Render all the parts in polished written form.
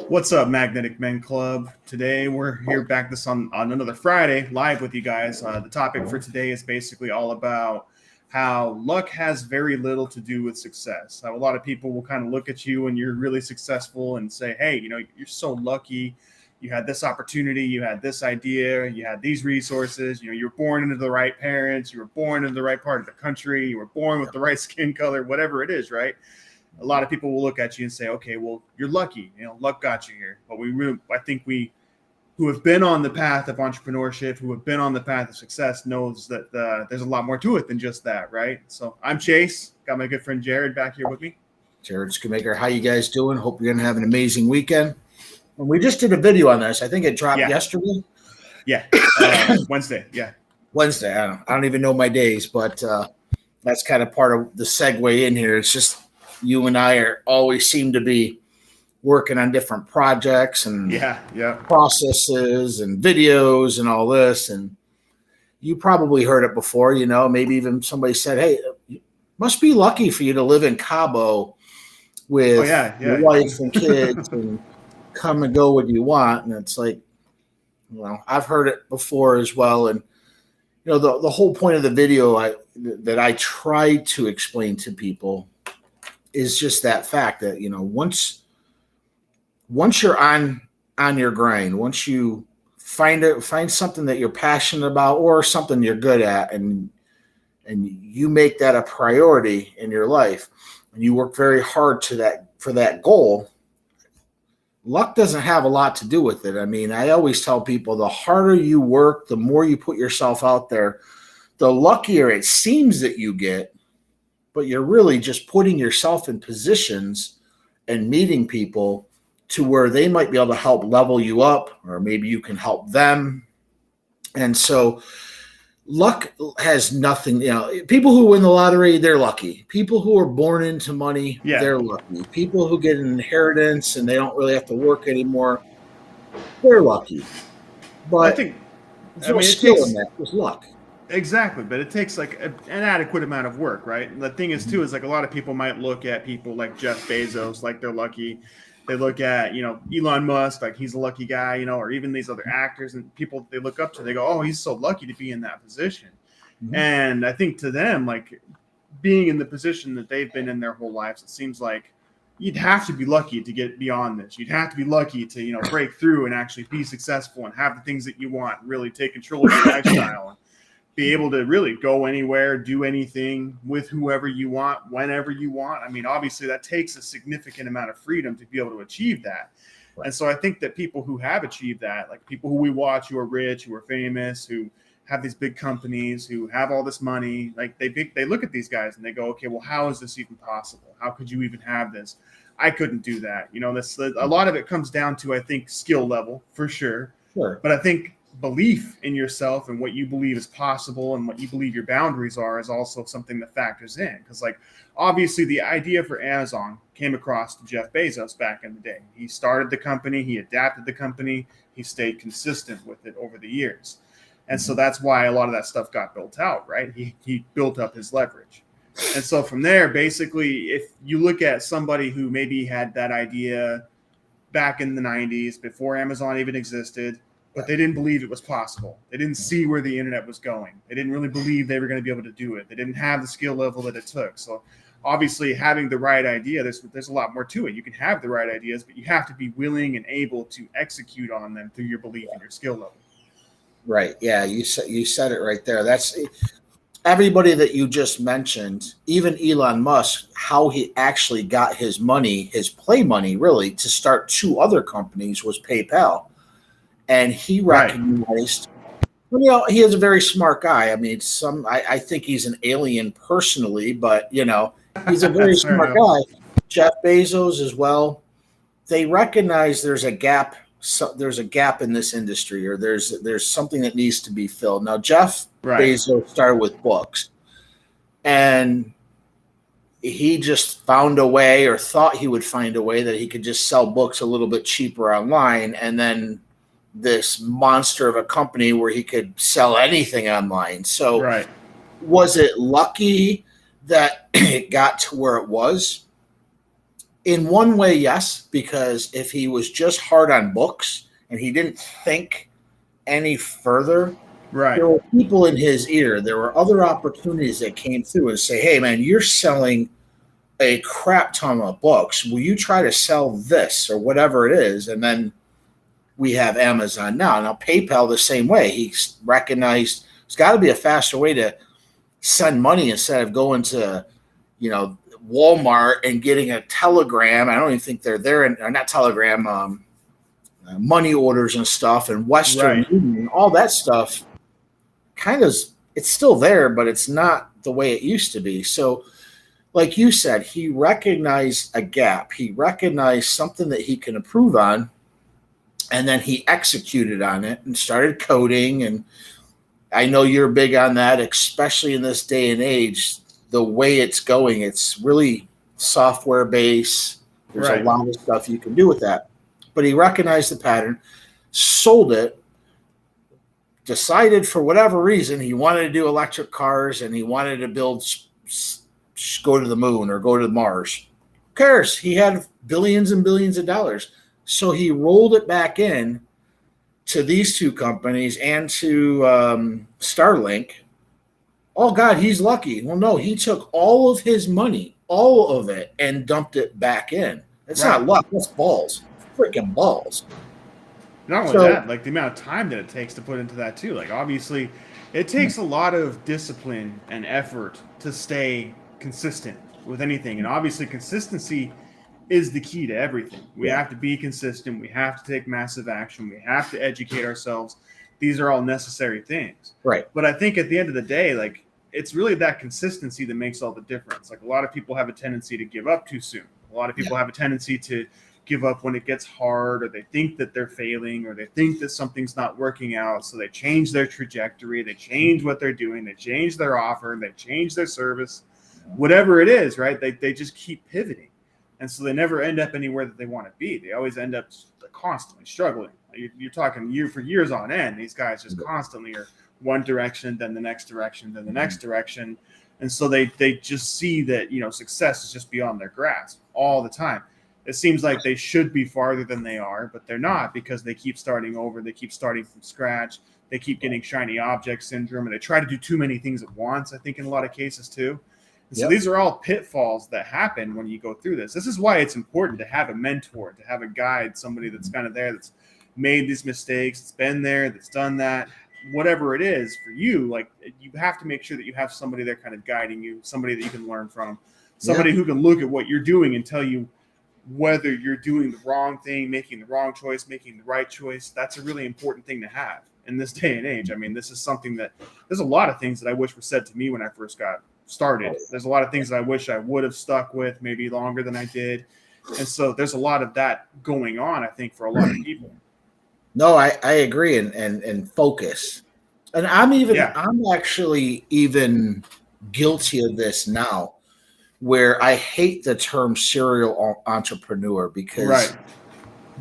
What's up, Magnetic Men Club? Today we're here back this on another Friday live with you guys. The topic for today is basically all about how luck has very little to do with success. How a lot of people will kind of look at you when you're really successful and say, hey, you're so lucky. You had this opportunity, you had this idea, you had these resources, you were born into the right parents, you were born in the right part of the country, you were born with the right skin color, whatever it is, right? A lot of people will look at you and say, okay, well, you're lucky. Luck got you here. But I think we who have been on the path of entrepreneurship, who have been on the path of success, knows that there's a lot more to it than just that, right? So I'm Chase. Got my good friend Jared back here with me. Jared Schumacher, how you guys doing? Hope you're going to have an amazing weekend. And we just did a video on this. I think it dropped yesterday. Yeah, Wednesday. Yeah, Wednesday. I don't even know my days, but that's kind of part of the segue in here. It's just you and I always seem to be working on different projects and processes and videos and all this. And you probably heard it before, maybe even somebody said, hey, it must be lucky for you to live in Cabo with your wife and kids and come and go when you want. And it's like, I've heard it before as well. And, the whole point of the video that I try to explain to people is just that fact that, once you're on your grind, once you find something that you're passionate about or something you're good at, and you make that a priority in your life, and you work very hard for that goal, luck doesn't have a lot to do with it. I mean, I always tell people the harder you work, the more you put yourself out there, the luckier it seems that you get, but you're really just putting yourself in positions and meeting people to where they might be able to help level you up, or maybe you can help them. And so luck has nothing, people who win the lottery, they're lucky. People who are born into money, they're lucky. People who get an inheritance and they don't really have to work anymore, they're lucky. But I think skill in that is luck. Exactly, but it takes like an adequate amount of work, right? And the thing is, too, is like a lot of people might look at people like Jeff Bezos like they're lucky. They look at, Elon Musk like he's a lucky guy, or even these other actors and people they look up to. They go, oh, he's so lucky to be in that position. Mm-hmm. And I think to them, like being in the position that they've been in their whole lives, it seems like you'd have to be lucky to get beyond this. You'd have to be lucky to, break through and actually be successful and have the things that you want, really take control of your lifestyle. And be able to really go anywhere, do anything with whoever you want, whenever you want. I mean, obviously that takes a significant amount of freedom to be able to achieve that. Right. And so I think that people who have achieved that, like people who we watch who are rich, who are famous, who have these big companies, who have all this money, like they look at these guys and they go, okay, well, how is this even possible? How could you even have this? I couldn't do that. A lot of it comes down to, I think, skill level for sure. Sure. But I think belief in yourself and what you believe is possible and what you believe your boundaries are is also something that factors in. Because like obviously the idea for Amazon came across to Jeff Bezos back in the day. He started the company, he adapted the company, he stayed consistent with it over the years. And so that's why a lot of that stuff got built out, right? He built up his leverage. And so from there, basically, if you look at somebody who maybe had that idea back in the 90s before Amazon even existed, but they didn't believe it was possible. They didn't see where the internet was going. They didn't really believe they were going to be able to do it. They didn't have the skill level that it took. So obviously having the right idea, there's a lot more to it. You can have the right ideas, but you have to be willing and able to execute on them through your belief and your skill level. Right. Yeah, you said it right there. That's everybody that you just mentioned, even Elon Musk, how he actually got his money, his play money really, to start two other companies was PayPal. And he recognized, he is a very smart guy. I mean, I think he's an alien personally, but, he's a very smart guy. Jeff Bezos as well. They recognize there's a gap. So there's a gap in this industry, or there's something that needs to be filled. Now, Jeff Bezos started with books, and he just found a way, or thought he would find a way, that he could just sell books a little bit cheaper online, and then this monster of a company where he could sell anything online. So was it lucky that it got to where it was? In one way, yes, because if he was just hard on books and he didn't think any further, Right. there were people in his ear. There were other opportunities that came through and say, hey, man, you're selling a crap ton of books. Will you try to sell this or whatever it is? And then we have Amazon now. Now, PayPal the same way. He recognized there's got to be a faster way to send money instead of going to, Walmart and getting a telegram. I don't even think they're there, or not telegram, money orders and stuff, and Western Right. Union, all that stuff. Kind of, it's still there, but it's not the way it used to be. So, like you said, he recognized a gap. He recognized something that he can improve on, and then he executed on it and started coding. And I know you're big on that, especially in this day and age. The way it's going, it's really software based. There's Right. a lot of stuff you can do with that. But he recognized the pattern, sold it, decided for whatever reason he wanted to do electric cars and he wanted to go to the moon or go to Mars. Who cares? He had billions and billions of dollars. So he rolled it back in to these two companies and to Starlink. Oh, God, he's lucky. Well, no, he took all of his money, all of it, and dumped it back in. That's Right. not luck. That's balls. Freaking balls. Not only So- that, like the amount of time that it takes to put into that too. Like obviously, it takes a lot of discipline and effort to stay consistent with anything, and obviously, consistency is the key to everything. We Yeah. have to be consistent. We have to take massive action. We have to educate ourselves. These are all necessary things. Right. But I think at the end of the day, like it's really that consistency that makes all the difference. Like a lot of people have a tendency to give up too soon. A lot of people have a tendency to give up when it gets hard, or they think that they're failing, or they think that something's not working out. So they change their trajectory, they change what they're doing, they change their offer, they change their service, whatever it is, right? They just keep pivoting. And so they never end up anywhere that they want to be. They always end up constantly struggling. You're talking for years on end. These guys just constantly are one direction, then the next direction, then the next direction. And so they just see that, success is just beyond their grasp all the time. It seems like they should be farther than they are, but they're not because they keep starting over. They keep starting from scratch. They keep getting shiny object syndrome, and they try to do too many things at once, I think, in a lot of cases too. And so these are all pitfalls that happen when you go through this. This is why it's important to have a mentor, to have a guide, somebody that's kind of there, that's made these mistakes, that's been there, that's done that. Whatever it is for you, like you have to make sure that you have somebody there kind of guiding you, somebody that you can learn from, somebody who can look at what you're doing and tell you whether you're doing the wrong thing, making the wrong choice, making the right choice. That's a really important thing to have in this day and age. I mean, this is something that there's a lot of things that I wish were said to me when I first got started. There's a lot of things that I wish I would have stuck with maybe longer than I did. And so there's a lot of that going on, I think, for a lot of people. No, I agree, and focus. And I'm actually even guilty of this now, where I hate the term serial entrepreneur because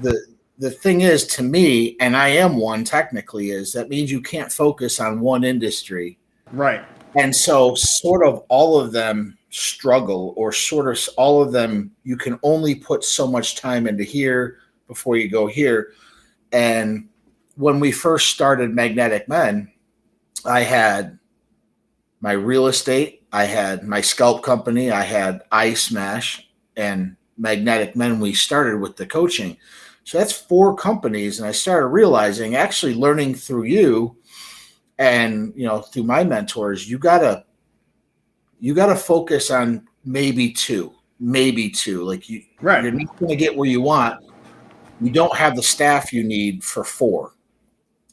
the thing is, to me, and I am one technically, is that means you can't focus on one industry. Right. And so sort of all of them struggle, or sort of all of them, you can only put so much time into here before you go here. And when we first started Magnetic Men, I had my real estate, I had my scalp company, I had iSmash and Magnetic Men. We started with the coaching. So that's 4 companies. And I started realizing, actually learning through you and, through my mentors, you gotta focus on maybe two. Like you're not going to get where you want. You don't have the staff you need for 4.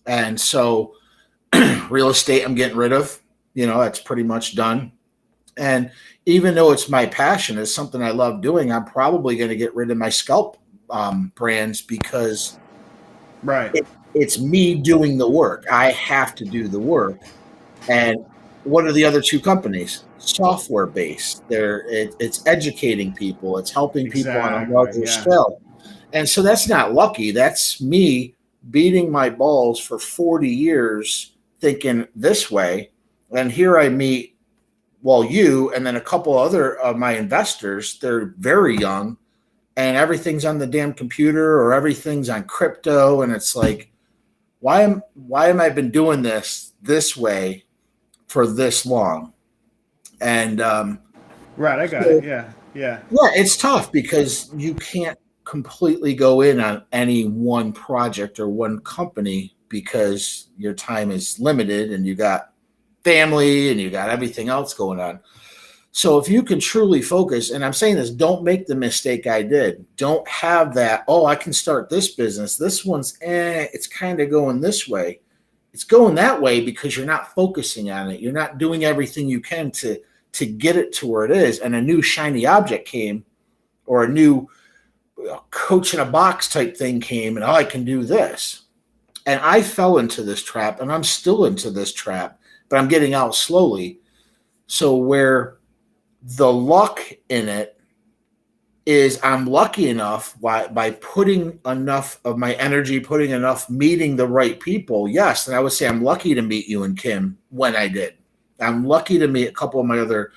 And so real estate, I'm getting rid of, that's pretty much done. And even though it's my passion, it's something I love doing, I'm probably going to get rid of my scalp brands because it's me doing the work. I have to do the work. And what are the other 2 companies? Software based. It's educating people. It's helping people on a larger scale. And so that's not lucky. That's me beating my balls for 40 years thinking this way. And here I meet, you and then a couple other of my investors. They're very young. and everything's on the damn computer or everything's on crypto, and it's like, why am I been doing this way for this long? And Right, I got it. so, Yeah, yeah, yeah, it's tough because you can't completely go in on any one project or one company because your time is limited and you got family and you got everything else going on. So if you can truly focus, and I'm saying this, don't make the mistake I did. Don't have that, oh, I can start this business. This one's, it's kind of going this way. It's going that way because you're not focusing on it. You're not doing everything you can to get it to where it is. And a new shiny object came, or a new coach in a box type thing came, and oh, I can do this. And I fell into this trap, and I'm still into this trap, but I'm getting out slowly. So where the luck in it is, I'm lucky enough by putting enough of my energy, putting enough, meeting the right people. Yes. And I would say I'm lucky to meet you and Kim when I did. I'm lucky to meet a couple of my other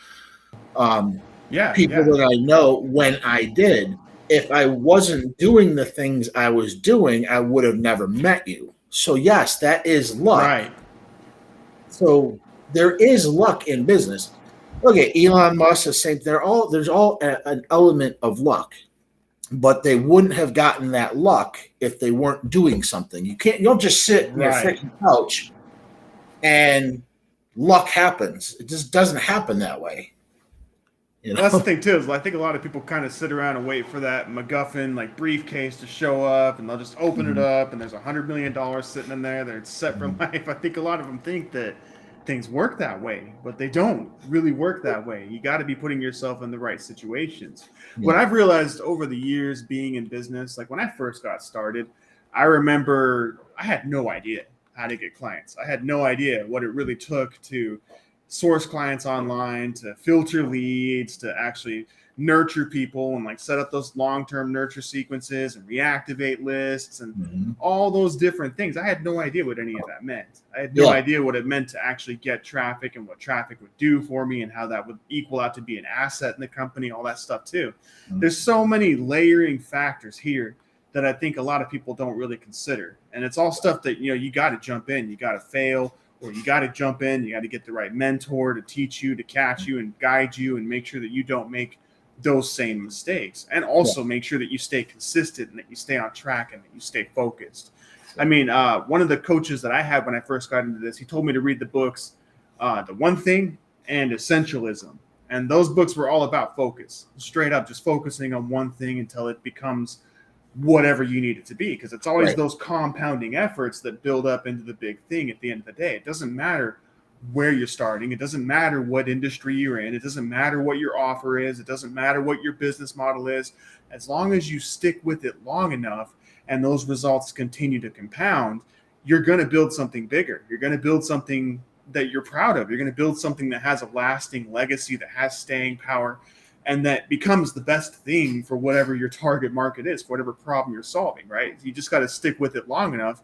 yeah, people yeah. that I know when I did. If I wasn't doing the things I was doing, I would have never met you. So yes, that is luck. Right. So there is luck in business. Look at Elon Musk, the same. There's all an element of luck, but they wouldn't have gotten that luck if they weren't doing something. You don't just sit in your Right. freaking couch and luck happens. It just doesn't happen that way. Well, that's the thing too. Is I think a lot of people kind of sit around and wait for that MacGuffin like briefcase to show up, and they'll just open it Mhm. up, and there's $100 million sitting in there. They're set for Mhm. life. I think a lot of them think that things work that way, but they don't really work that way. You got to be putting yourself in the right situations. What Yeah. I've realized over the years being in business, like when I first got started, I remember I had no idea how to get clients. I had no idea what it really took to source clients online, to filter leads, to actually nurture people and like set up those long-term nurture sequences and reactivate lists and Mhm. all those different things. I had no idea what any of that meant. I had no Yeah. idea what it meant to actually get traffic and what traffic would do for me and how that would equal out to be an asset in the company, all that stuff too. Mhm. There's so many layering factors here that I think a lot of people don't really consider. And it's all stuff that, you got to jump in, you got to fail, or you got to jump in, you got to get the right mentor to teach you, to catch you and guide you and make sure that you don't make those same mistakes, and Yeah. also make sure that you stay consistent and that you stay on track and that you stay focused. I mean, one of the coaches that I had when I first got into this, he told me to read the books, The One Thing and Essentialism. And those books were all about focus, straight up, just focusing on one thing until it becomes whatever you need it to be, because it's always Right. those compounding efforts that build up into the big thing at the end of the day. It doesn't matter where you're starting, it doesn't matter what industry you're in, it doesn't matter what your offer is, it doesn't matter what your business model is. As long as you stick with it long enough and those results continue to compound, you're going to build something bigger. You're going to build something that you're proud of. You're going to build something that has a lasting legacy, that has staying power, and that becomes the best thing for whatever your target market is, for whatever problem you're solving, right? You just got to stick with it long enough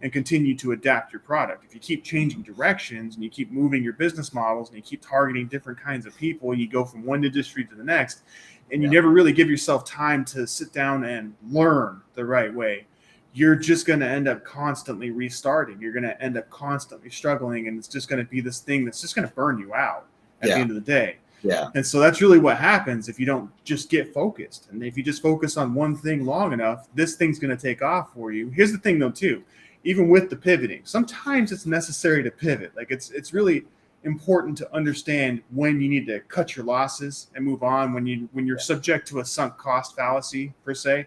and continue to adapt your product. If you keep changing directions and you keep moving your business models and you keep targeting different kinds of people, and you go from one industry to the next, and you Yeah. never really give yourself time to sit down and learn the right way, you're just going to end up constantly restarting. You're going to end up constantly struggling, and it's just going to be this thing that's just going to burn you out at the Yeah. end of the day. Yeah. And so that's really what happens if you don't just get focused. And if you just focus on one thing long enough, this thing's going to take off for you. Here's the thing, though, too. Even with the pivoting, sometimes it's necessary to pivot. Like it's really important to understand when you need to cut your losses and move on. When you're subject to a sunk cost fallacy per se,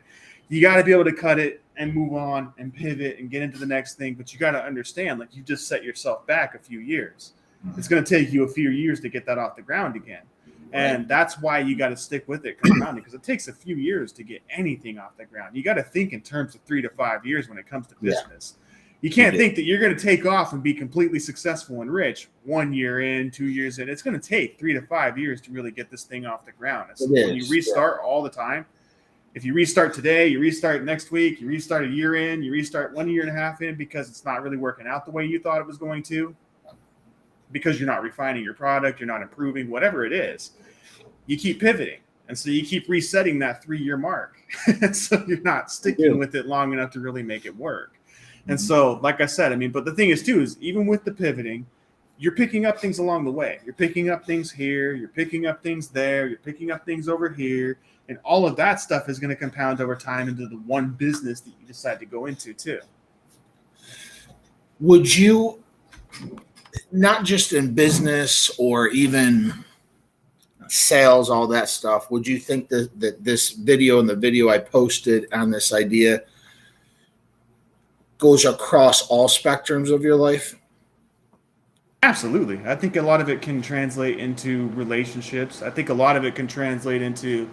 you got to be able to cut it and move on and pivot and get into the next thing. But you got to understand, like, you just set yourself back a few years. It's going to take you a few years to get that off the ground again. And Right. that's why you got to stick with it compounding, because it takes a few years to get anything off the ground. You got to think in terms of 3 to 5 years when it comes to business. You can't think that you're going to take off and be completely successful and rich 1 year in, 2 years in. It's going to take 3 to 5 years to really get this thing off the ground. It When you is. restart all the time, if you restart today, you restart next week, you restart a year in, you restart 1 year and a half in because it's not really working out the way you thought it was going to, because you're not refining your product, you're not improving, whatever it is, you keep pivoting. And so you keep resetting that 3-year mark. So you're not sticking with it long enough to really make it work. And so, like I said, I mean, but the thing is too, is even with the pivoting, you're picking up things along the way. You're picking up things here, you're picking up things there, you're picking up things over here. And all of that stuff is going to compound over time into the one business that you decide to go into too. Would you, not just in business or even sales, all that stuff, would you think that this video and the video I posted on this idea goes across all spectrums of your life? Absolutely. I think a lot of it can translate into relationships. I think a lot of it can translate into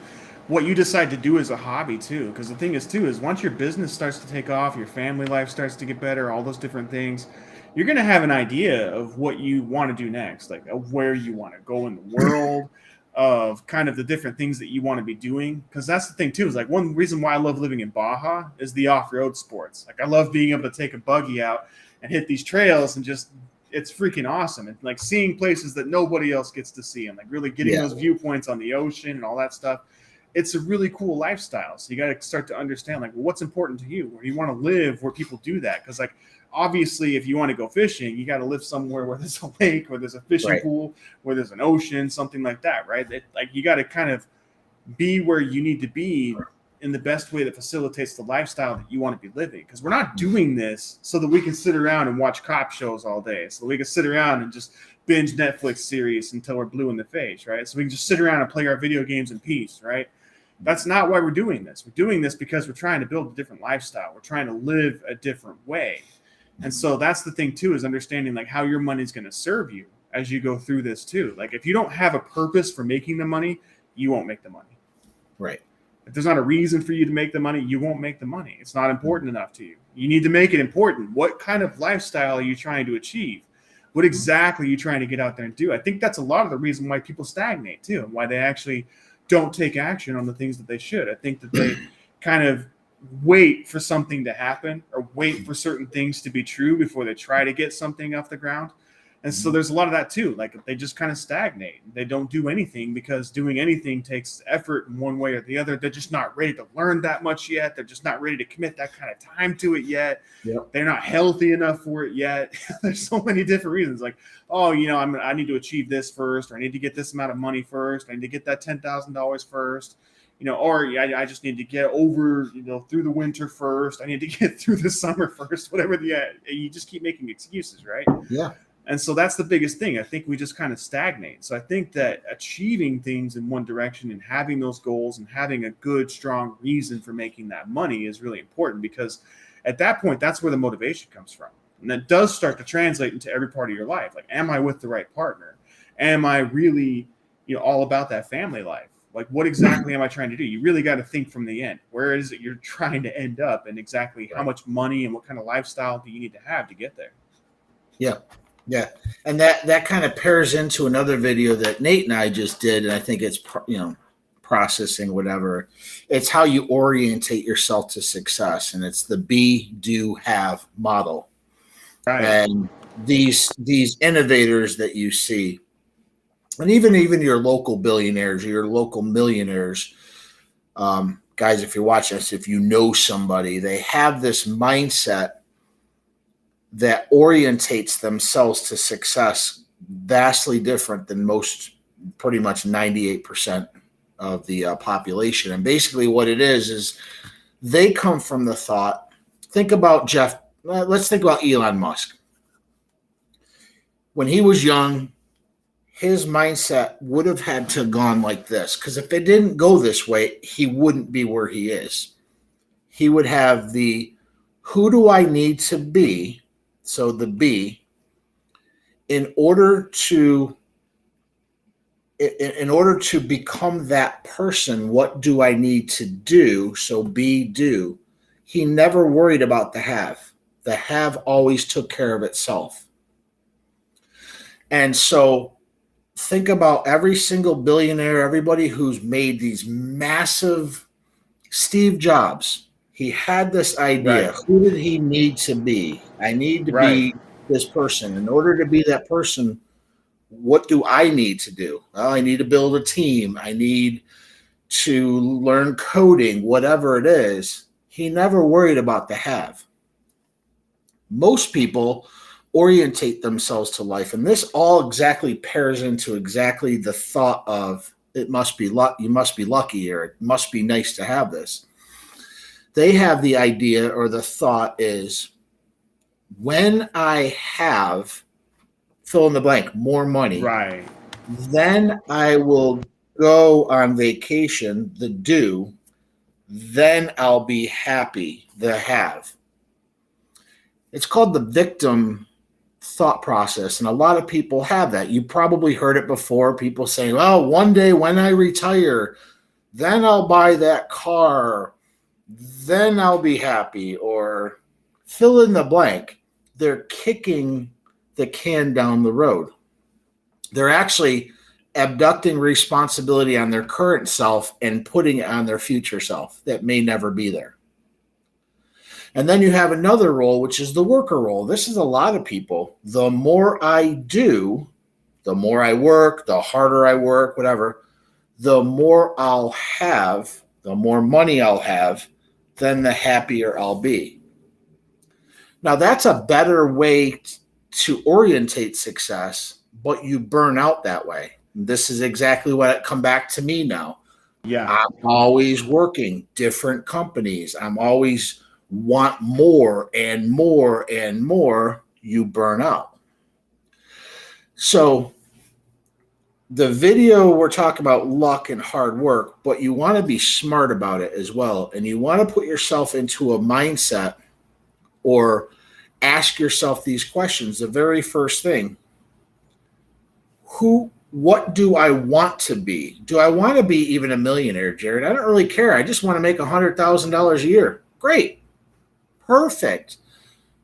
what you decide to do as a hobby too. Because the thing is too, is once your business starts to take off, your family life starts to get better, all those different things, you're going to have an idea of what you want to do next, like of where you want to go in the world, of kind of the different things that you want to be doing. Because that's the thing too, is like one reason why I love living in Baja is the off-road sports. Like I love being able to take a buggy out and hit these trails and just, it's freaking awesome. And like seeing places that nobody else gets to see and like really getting those viewpoints on the ocean and all that stuff. It's a really cool lifestyle. So you got to start to understand like, well, what's important to you? Where you want to live, where people do that. Because like, obviously, if you want to go fishing, you got to live somewhere where there's a lake, where there's a fishing pool, where there's an ocean, something like that, right? Like you got to kind of be where you need to be in the best way that facilitates the lifestyle that you want to be living. Because we're not doing this so that we can sit around and watch cop shows all day. So we can sit around and just binge Netflix series until we're blue in the face, right? So we can just sit around and play our video games in peace, right? That's not why we're doing this. We're doing this because we're trying to build a different lifestyle. We're trying to live a different way. And so that's the thing too, is understanding like how your money's going to serve you as you go through this too. Like if you don't have a purpose for making the money, you won't make the money. Right. If there's not a reason for you to make the money, you won't make the money. It's not important enough to you. You need to make it important. What kind of lifestyle are you trying to achieve? What exactly are you trying to get out there and do? I think that's a lot of the reason why people stagnate too, and why they actually don't take action on the things that they should. I think that they kind of wait for something to happen or wait for certain things to be true before they try to get something off the ground. And so there's a lot of that too. Like they just kind of stagnate. They don't do anything because doing anything takes effort in one way or the other. They're just not ready to learn that much yet. They're just not ready to commit that kind of time to it yet. Yep. They're not healthy enough for it yet. There's so many different reasons. Like, oh, you know, I need to achieve this first, or I need to get this amount of money first. I need to get that $10,000 first. You know, or I just need to get over, you know, through the winter first. I need to get through the summer first, whatever you just keep making excuses, right? Yeah. And so that's the biggest thing. I think we just kind of stagnate. So I think that achieving things in one direction and having those goals and having a good, strong reason for making that money is really important, because at that point, that's where the motivation comes from. And that does start to translate into every part of your life. Like, am I with the right partner? Am I really, you know, all about that family life? Like, what exactly am I trying to do? You really got to think from the end. Where is it you're trying to end up, and exactly how much money and what kind of lifestyle do you need to have to get there? Yeah. Yeah. And that kind of pairs into another video that Nate and I just did. And I think it's, you know, processing, whatever. It's how you orientate yourself to success. And it's the be, do, have model. Right. And these innovators that you see, and even your local billionaires, your local millionaires, guys, if you're watching this, if you know somebody, they have this mindset that orientates themselves to success vastly different than most, pretty much 98% of the population. And basically what it is they come from the thought, think about let's think about Elon Musk. When he was young, his mindset would have had to have gone like this, because if it didn't go this way, he wouldn't be where he is. He would have the, who do I need to be? So the be, in order to become that person, what do I need to do? So be, do. He never worried about the have. The have always took care of itself. And so think about every single billionaire, everybody who's made these massive, Steve Jobs. He had this idea. Right. Who did he need to be? I need to be this person. In order to be that person, what do I need to do? Well, I need to build a team. I need to learn coding, whatever it is, he never worried about the have. Most people orientate themselves to life, and this all exactly pairs into exactly the thought of it must be luck, you must be lucky, or it must be nice to have this. They have the idea, or the thought is, when I have fill in the blank more money, Right. then I will go on vacation, the do, then I'll be happy, the have. It's called the victim thought process, and a lot of people have that. You probably heard it before, people saying, well, one day when I retire, then I'll buy that car, then I'll be happy, or fill in the blank. They're kicking the can down the road. They're actually abducting responsibility on their current self and putting it on their future self that may never be there. And then you have another role, which is the worker role. This is a lot of people. The more I do, the more I work, the harder I work, whatever, the more I'll have, the more money I'll have, then the happier I'll be. Now, that's a better way to orientate success, but you burn out that way. This is exactly what it come back to me now. Yeah. I'm always working different companies. I'm always want more and more and more. You burn out. So the video, we're talking about luck and hard work, but you want to be smart about it as well. And you want to put yourself into a mindset or ask yourself these questions. The very first thing, what do I want to be? Do I want to be even a millionaire, Jared? I don't really care. I just want to make $100,000 a year. Great. Perfect.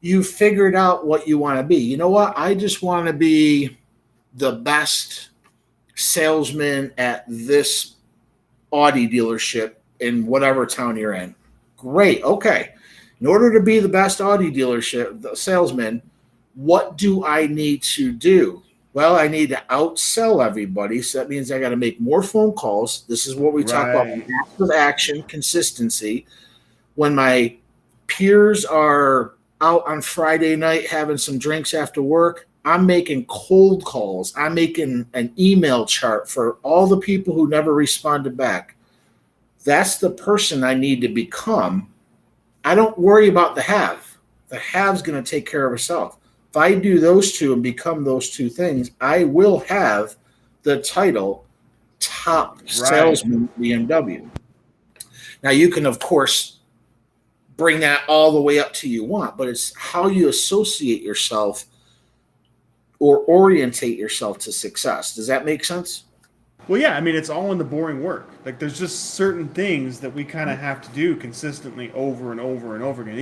You figured out what you want to be. You know what? I just want to be the best salesman at this Audi dealership in whatever town you're in. Great. Okay. In order to be the best Audi dealership, the salesman, what do I need to do? Well, I need to outsell everybody. So that means I got to make more phone calls. This is what we talk about, active action, consistency. When my peers are out on Friday night having some drinks after work, I'm making cold calls. I'm making an email chart for all the people who never responded back. That's the person I need to become. I don't worry about the have. The have's going to take care of itself. If I do those two and become those two things, I will have the title top salesman BMW. Now, you can, of course, bring that all the way up to you want, but it's how you associate yourself or orientate yourself to success. Does that make sense? Well, yeah, I mean, it's all in the boring work. Like, there's just certain things that we kind of have to do consistently over and over and over again.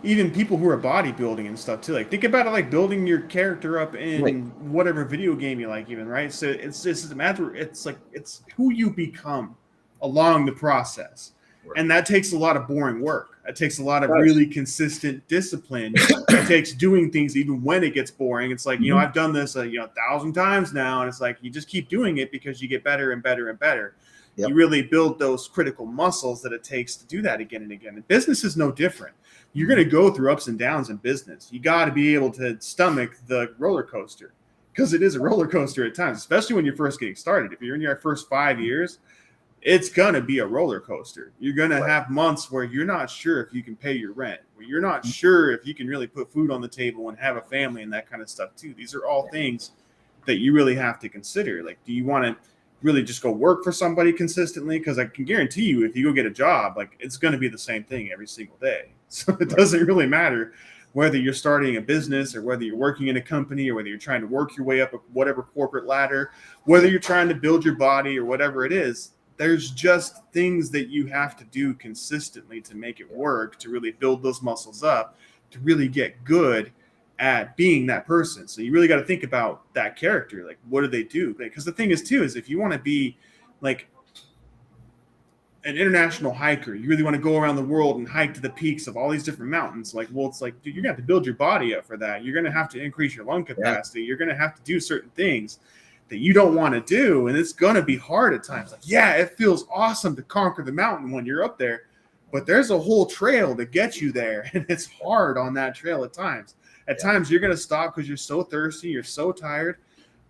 Even people who are bodybuilding and stuff too. Like, think about it, like building your character up in whatever video game you like, even, right? So it's just a matter. It's like it's who you become along the process, and that takes a lot of boring work. It takes a lot of really consistent discipline. It takes doing things even when it gets boring. It's like, I've done this 1,000 times now, and it's like you just keep doing it because you get better and better and better. Yep. You really build those critical muscles that it takes to do that again and again. And business is no different. You're going to go through ups and downs in business. You got to be able to stomach the roller coaster, because it is a roller coaster at times, especially when you're first getting started. If you're in your first 5 years, it's going to be a roller coaster. You're going to have months where you're not sure if you can pay your rent, where you're not sure if you can really put food on the table and have a family and that kind of stuff too. These are all things that you really have to consider. Like, do you want to really just go work for somebody consistently? Because I can guarantee you, if you go get a job, like, it's going to be the same thing every single day. So it doesn't really matter whether you're starting a business or whether you're working in a company or whether you're trying to work your way up whatever corporate ladder, whether you're trying to build your body or whatever it is. There's just things that you have to do consistently to make it work, to really build those muscles up, to really get good at being that person. So you really got to think about that character. Like, what do they do? Because the thing is too, is if you want to be like an international hiker, you really want to go around the world and hike to the peaks of all these different mountains. Like, well, it's like, dude, you're going to have to build your body up for that. You're going to have to increase your lung capacity. You're going to have to do certain things that you don't want to do. And it's going to be hard at times. Like, yeah, it feels awesome to conquer the mountain when you're up there, but there's a whole trail to get you there. And it's hard on that trail at times. At times you're going to stop because you're so thirsty, you're so tired,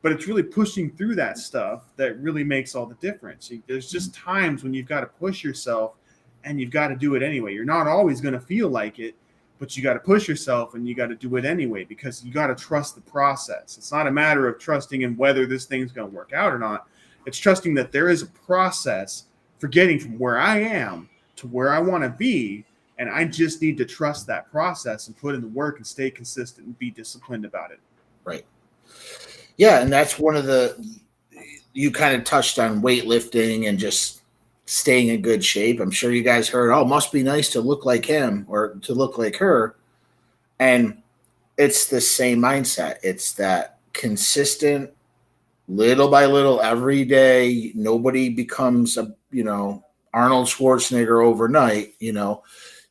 but it's really pushing through that stuff that really makes all the difference. There's just times when you've got to push yourself and you've got to do it anyway. You're not always going to feel like it, but you got to push yourself and you got to do it anyway, because you got to trust the process. It's not a matter of trusting in whether this thing's going to work out or not. It's trusting that there is a process for getting from where I am to where I want to be. And I just need to trust that process and put in the work and stay consistent and be disciplined about it. Right. Yeah. And that's one of you kind of touched on weightlifting and just staying in good shape. I'm sure you guys heard, oh, must be nice to look like him or to look like her. And it's the same mindset. It's that consistent, little by little, every day. Nobody becomes Arnold Schwarzenegger overnight,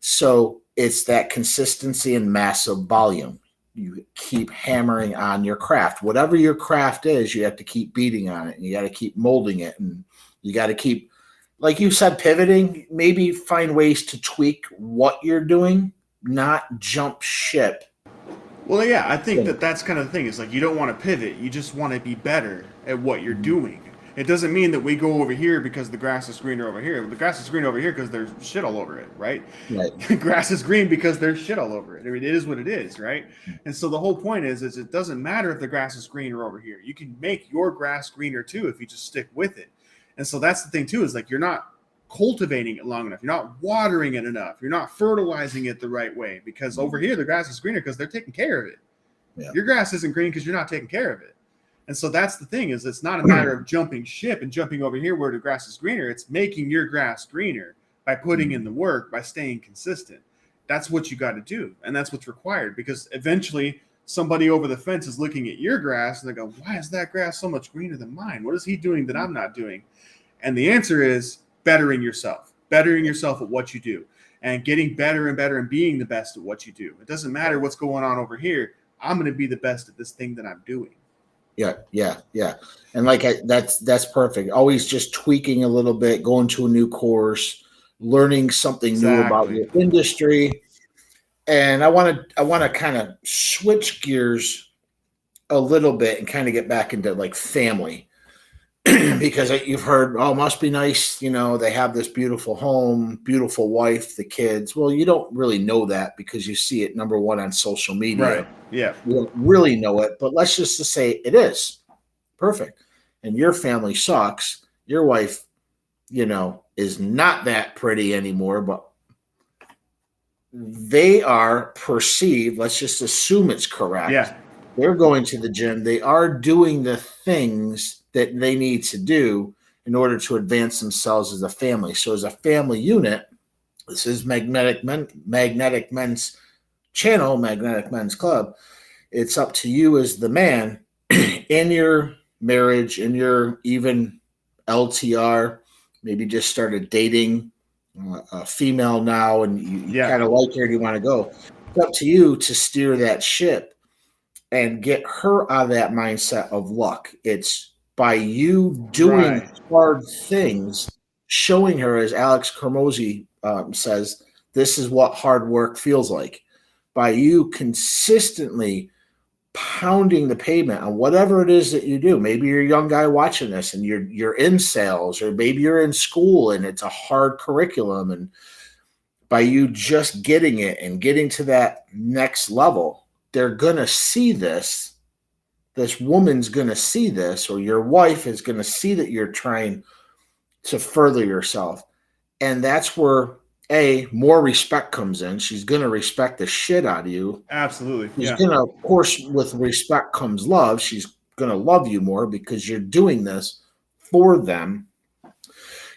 So it's that consistency and massive volume. You keep hammering on your craft. Whatever your craft is, you have to keep beating on it, and you got to keep molding it, and you got to keep, like you said, pivoting, maybe find ways to tweak what you're doing, not jump ship. Well, yeah, I think that's kind of the thing. It's like you don't want to pivot. You just want to be better at what you're doing. It doesn't mean that we go over here because the grass is greener over here. The grass is green over here because there's shit all over it, right? The grass is green because there's shit all over it. I mean, it is what it is, right? And so the whole point is it doesn't matter if the grass is greener over here. You can make your grass greener too if you just stick with it. And so that's the thing too, is like you're not cultivating it long enough. You're not watering it enough. You're not fertilizing it the right way, because over here the grass is greener because they're taking care of it. Yeah. Your grass isn't green because you're not taking care of it. And so that's the thing, is it's not a matter of jumping ship and jumping over here where the grass is greener. It's making your grass greener by putting in the work, by staying consistent. That's what you got to do. And that's what's required, because eventually somebody over the fence is looking at your grass and they go, why is that grass so much greener than mine? What is he doing that I'm not doing? And the answer is bettering yourself at what you do, and getting better and better and being the best at what you do. It doesn't matter what's going on over here. I'm going to be the best at this thing that I'm doing. Yeah. And that's perfect. Always just tweaking a little bit, going to a new course, learning something new about your industry. And I want to kind of switch gears a little bit and kind of get back into like family. Because you've heard, oh, must be nice, they have this beautiful home, beautiful wife, the kids. Well, you don't really know that because you see it, number one, on social media. Right. Yeah. You don't really know it, but let's just say it is perfect. And your family sucks. Your wife, is not that pretty anymore, but they are perceived. Let's just assume it's correct. Yeah. They're going to the gym. They are doing the things that they need to do in order to advance themselves as a family. So as a family unit, this is Magnetic Men's channel, Magnetic Men's Club. It's up to you as the man in your marriage, in your even LTR, maybe just started dating a female now and you kind of like her and you want to go. It's up to you to steer that ship and get her out of that mindset of luck. It's by you doing hard things, showing her, as Alex Hormozi says, this is what hard work feels like. By you consistently pounding the pavement on whatever it is that you do. Maybe you're a young guy watching this and you're in sales, or maybe you're in school and it's a hard curriculum. And by you just getting it and getting to that next level, they're going to see this. This woman's going to see this, or your wife is going to see that you're trying to further yourself. And that's where more respect comes in. She's going to respect the shit out of you. Absolutely. She's going to, of course, with respect comes love. She's going to love you more because you're doing this for them.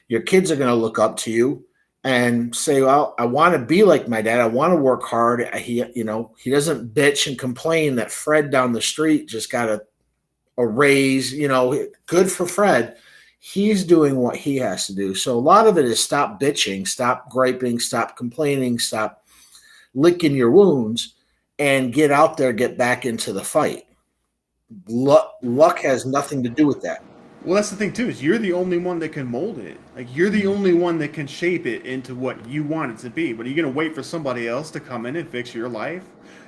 Your kids are going to look up to you and say, well, I want to be like my dad. I want to work hard. He doesn't bitch and complain that Fred down the street just got a raise, good for Fred. He's doing what he has to do. So a lot of it is stop bitching, stop griping, stop complaining, stop licking your wounds, and get out there, get back into the fight. Luck has nothing to do with that. Well, that's the thing too, is you're the only one that can mold it. Like you're the only one that can shape it into what you want it to be. But are you gonna wait for somebody else to come in and fix your life?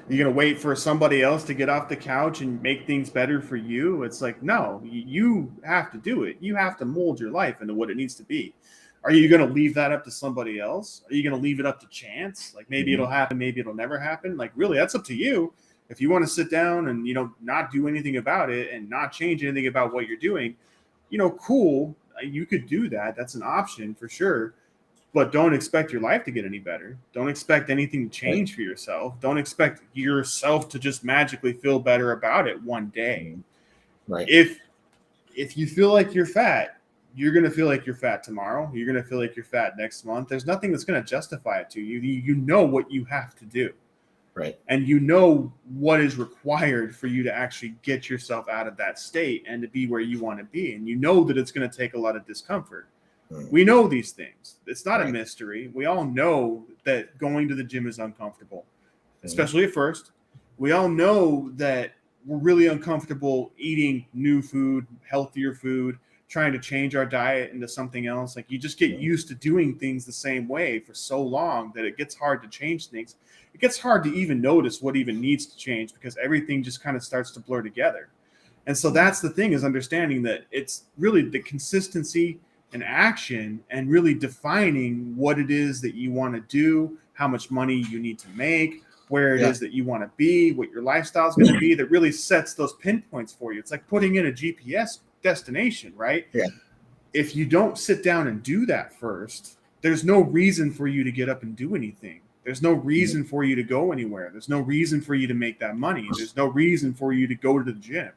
You're gonna wait for somebody else to get off the couch and make things better for you? It's like, no, you have to do it. You have to mold your life into what it needs to be. Are you gonna leave that up to somebody else? Are you gonna leave it up to chance? Like maybe it'll happen, maybe it'll never happen. Like really, that's up to you. If you want to sit down and not do anything about it and not change anything about what you're doing, cool, you could do that. That's an option for sure. But don't expect your life to get any better. Don't expect anything to change for yourself. Don't expect yourself to just magically feel better about it one day. Right. If you feel like you're fat, you're going to feel like you're fat tomorrow. You're going to feel like you're fat next month. There's nothing that's going to justify it to you. You know what you have to do. Right. And you know what is required for you to actually get yourself out of that state and to be where you want to be. And you know that it's going to take a lot of discomfort. We know these things. It's not a mystery. We all know that going to the gym is uncomfortable, especially at first. We all know that we're really uncomfortable eating new food, healthier food, trying to change our diet into something else. Like you just get used to doing things the same way for so long that it gets hard to change things. It gets hard to even notice what even needs to change because everything just kind of starts to blur together. And so that's the thing, is understanding that it's really the consistency and action and really defining what it is that you want to do, how much money you need to make, where it is that you want to be, what your lifestyle is going to be, that really sets those pinpoints for you. It's like putting in a GPS destination, right? Yeah. If you don't sit down and do that first, there's no reason for you to get up and do anything. There's no reason for you to go anywhere. There's no reason for you to make that money. There's no reason for you to go to the gym.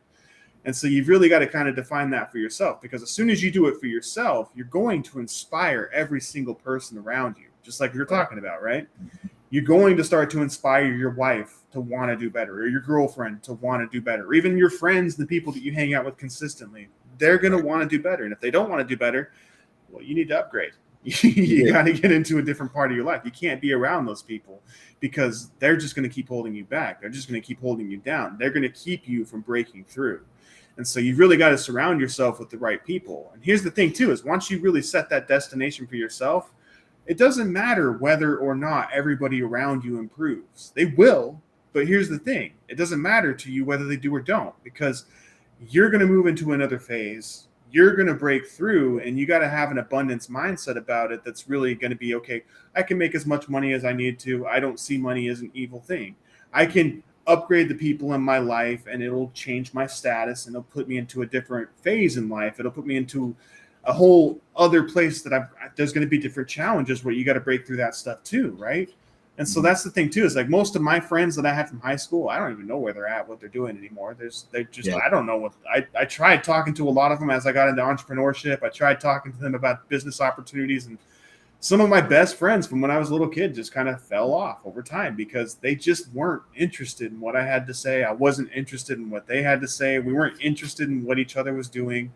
And so you've really got to kind of define that for yourself, because as soon as you do it for yourself, you're going to inspire every single person around you, just like you're talking about, right? You're going to start to inspire your wife to want to do better, or your girlfriend to want to do better, or even your friends, the people that you hang out with consistently. They're going to want to do better. And if they don't want to do better, well, you need to upgrade. You got to get into a different part of your life. You can't be around those people because they're just going to keep holding you back. They're just going to keep holding you down. They're going to keep you from breaking through. And so you've really got to surround yourself with the right people. And here's the thing too, is once you really set that destination for yourself, it doesn't matter whether or not everybody around you improves. They will, but here's the thing. It doesn't matter to you whether they do or don't, because you're going to move into another phase. You're going to break through, and you got to have an abundance mindset about it. That's really going to be, okay, I can make as much money as I need to. I don't see money as an evil thing. I can upgrade the people in my life, and it'll change my status, and it'll put me into a different phase in life. It'll put me into a whole other place that there's going to be different challenges where you got to break through that stuff too, right? And so that's the thing too, is like most of my friends that I had from high school, I don't even know where they're at, what they're doing anymore. I don't know what I tried talking to a lot of them as I got into entrepreneurship. I tried talking to them about business opportunities, and some of my best friends from when I was a little kid just kind of fell off over time because they just weren't interested in what I had to say. I wasn't interested in what they had to say. We weren't interested in what each other was doing.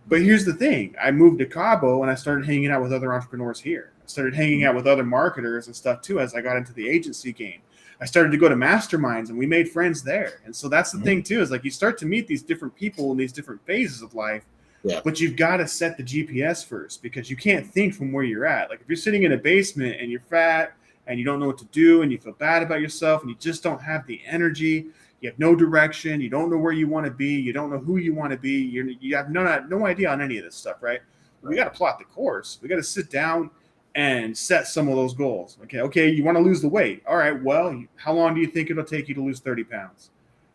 But here's the thing. I moved to Cabo and I started hanging out with other entrepreneurs here. I started hanging out with other marketers and stuff too as I got into the agency game. I started to go to masterminds and we made friends there. And so that's the thing too, is like you start to meet these different people in these different phases of life. Yeah. But you've got to set the GPS first, because you can't think from where you're at. Like if you're sitting in a basement and you're fat and you don't know what to do and you feel bad about yourself and you just don't have the energy, you have no direction, you don't know where you want to be, you don't know who you want to be, you have no idea on any of this stuff, right? We got to plot the course. We got to sit down and set some of those goals. Okay, you want to lose the weight. All right, well, how long do you think it'll take you to lose 30 pounds?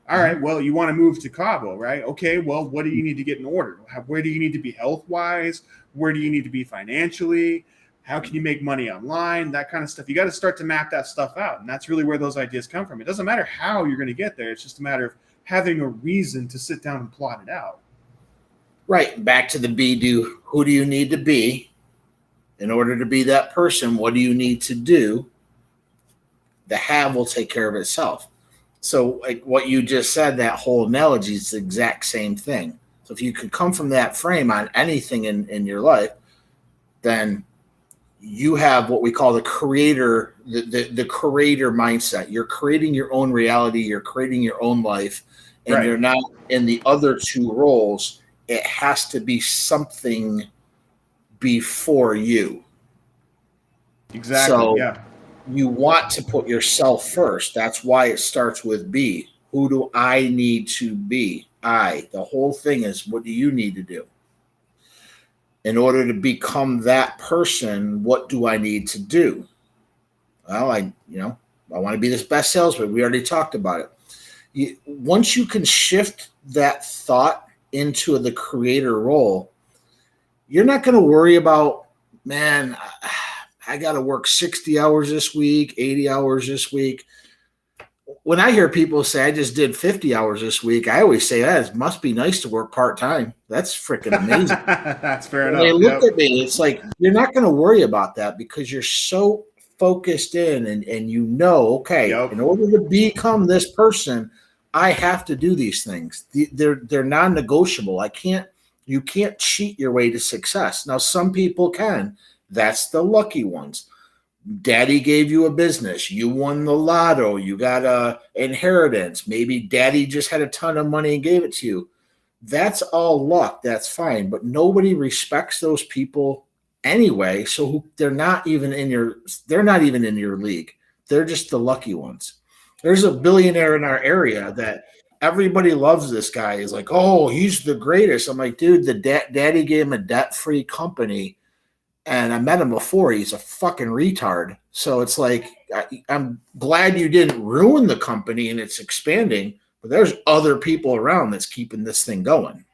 All right, well, you want to move to Cabo, right? Okay, well, what do you need to get in order? Where do you need to be health-wise? Where do you need to be financially? How can you make money online? That kind of stuff. You got to start to map that stuff out. And that's really where those ideas come from. It doesn't matter how you're going to get there. It's just a matter of having a reason to sit down and plot it out. Right. Back to the who do you need to be in order to be that person? What do you need to do? The have will take care of itself. So like what you just said, that whole analogy is the exact same thing. So if you could come from that frame on anything in your life, then you have what we call the creator, the creator mindset. You're creating your own reality. You're creating your own life. and you're not in the other two roles, it has to be something before you. Exactly. So Yeah. you want to put yourself first. That's why it starts with be. Who do I need to be? The whole thing is, what do you need to do? In order to become that person, what do I need to do? Well, I want to be this best salesman. We already talked about it. Once you can shift that thought into the creator role, you're not going to worry about, man, I got to work 60 hours this week, 80 hours this week. When I hear people say, I just did 50 hours this week, I always say, that must be nice to work part-time. That's freaking amazing. That's fair When enough. they look at me, it's like, you're not going to worry about that because you're so focused in and okay, in order to become this person, I have to do these things. They're non-negotiable. You can't cheat your way to success. Now, some people can. That's the lucky ones. Daddy gave you a business. You won the lotto. You got a inheritance. Maybe daddy just had a ton of money and gave it to you. That's all luck. That's fine. But nobody respects those people anyway. So they're not even in your league. They're just the lucky ones. There's a billionaire in our area that everybody loves. This guy is like, oh, he's the greatest. I'm like, dude, the daddy gave him a debt-free company. And I met him before. He's a fucking retard. So it's like, I'm glad you didn't ruin the company and it's expanding, but there's other people around that's keeping this thing going.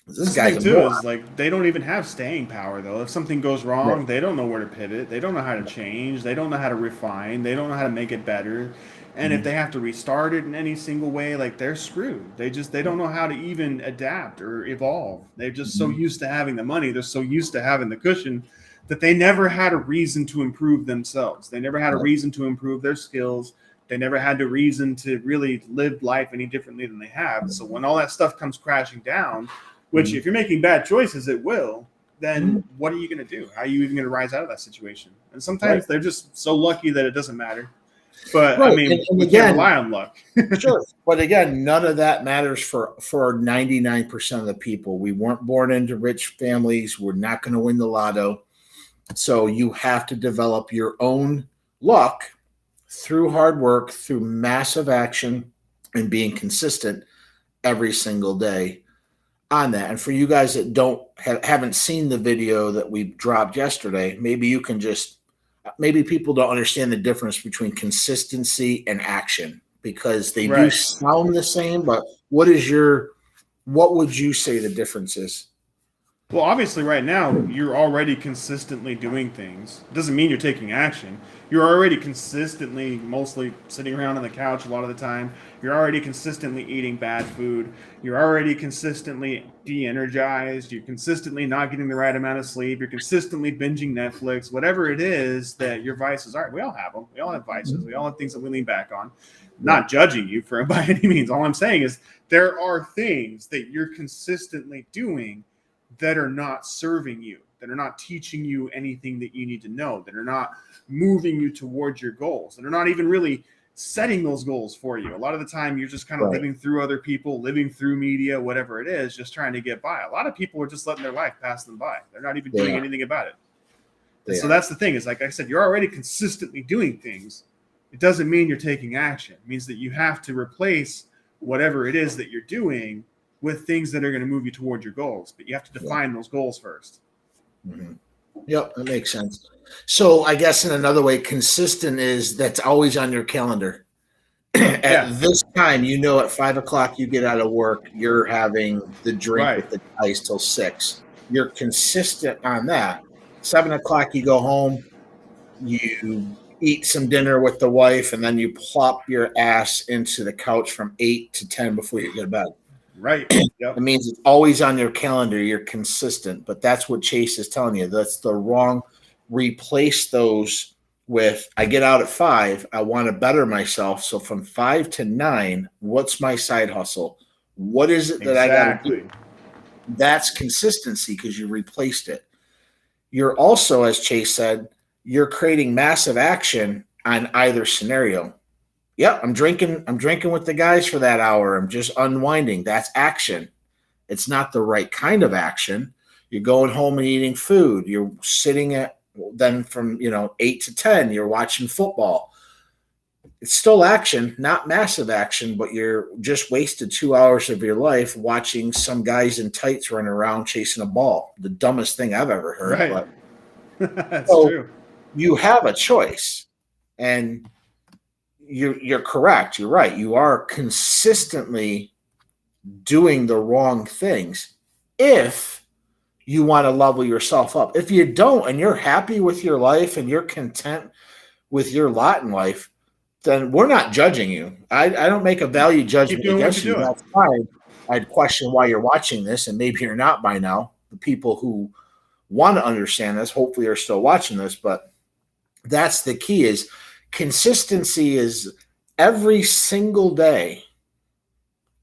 This guy's thing too is like, they don't even have staying power though. If something goes wrong, they don't know where to pivot. They don't know how to change. They don't know how to refine. They don't know how to make it better. And if they have to restart it in any single way, like, they're screwed. They don't know how to even adapt or evolve. They're just so used to having the money. They're so used to having the cushion that they never had a reason to improve themselves. They never had a reason to improve their skills. They never had a reason to really live life any differently than they have. So when all that stuff comes crashing down, which if you're making bad choices, it will, then what are you going to do? How are you even going to rise out of that situation? And sometimes they're just so lucky that it doesn't matter. But I mean, we can't rely on luck. Sure. But again, none of that matters for 99% of the people. We weren't born into rich families. We're not going to win the lotto. So you have to develop your own luck through hard work, through massive action, and being consistent every single day on that. And for you guys that haven't seen the video that we dropped yesterday, maybe people don't understand the difference between consistency and action, because they do sound the same. But what would you say the difference is? Well, obviously right now you're already consistently doing things. It doesn't mean you're taking action. You're already consistently mostly sitting around on the couch a lot of the time. You're already consistently eating bad food. You're already consistently de-energized. You're consistently not getting the right amount of sleep. You're consistently binging Netflix. Whatever it is that your vices are, we all have them. We all have vices. We all have things that we lean back on. Not judging you for by any means. All I'm saying is there are things that you're consistently doing that are not serving you, that are not teaching you anything that you need to know, that are not moving you towards your goals, that are not even really setting those goals for you. A lot of the time you're just kind of living through other people, living through media, whatever it is, just trying to get by. A lot of people are just letting their life pass them by. They're not even doing anything about it. And so that's the thing, is like I said, you're already consistently doing things. It doesn't mean you're taking action. It means that you have to replace whatever it is that you're doing with things that are going to move you toward your goals. But you have to define those goals first. Mm-hmm. Yep, that makes sense. So I guess in another way, consistent is that's always on your calendar. At this time, at 5 o'clock you get out of work, you're having the drink with the ice till 6. You're consistent on that. 7 o'clock you go home, you eat some dinner with the wife, and then you plop your ass into the couch from 8 to 10 before you go to bed. Right. Yep. It means it's always on your calendar. You're consistent, but that's what Chase is telling you. That's the wrong. Replace those with, I get out at 5. I want to better myself. So from 5 to 9, what's my side hustle? What is it that I got to do? That's consistency, because you replaced it. You're also, as Chase said, you're creating massive action on either scenario. Yeah, I'm drinking with the guys for that hour. I'm just unwinding. That's action. It's not the right kind of action. You're going home and eating food. You're sitting at then from 8 to 10, you're watching football. It's still action, not massive action, but you're just wasted 2 hours of your life watching some guys in tights running around chasing a ball. The dumbest thing I've ever heard. Right. But That's so true. you have a choice, and you're correct. You're right. You are consistently doing the wrong things if you want to level yourself up. If you don't, and you're happy with your life and you're content with your lot in life, then we're not judging you. I don't make a value Keep judgment doing what against you're you. doing. That's fine. I'd question why you're watching this, and maybe you're not by now. The people who want to understand this hopefully are still watching this, but that's the key is consistency is every single day.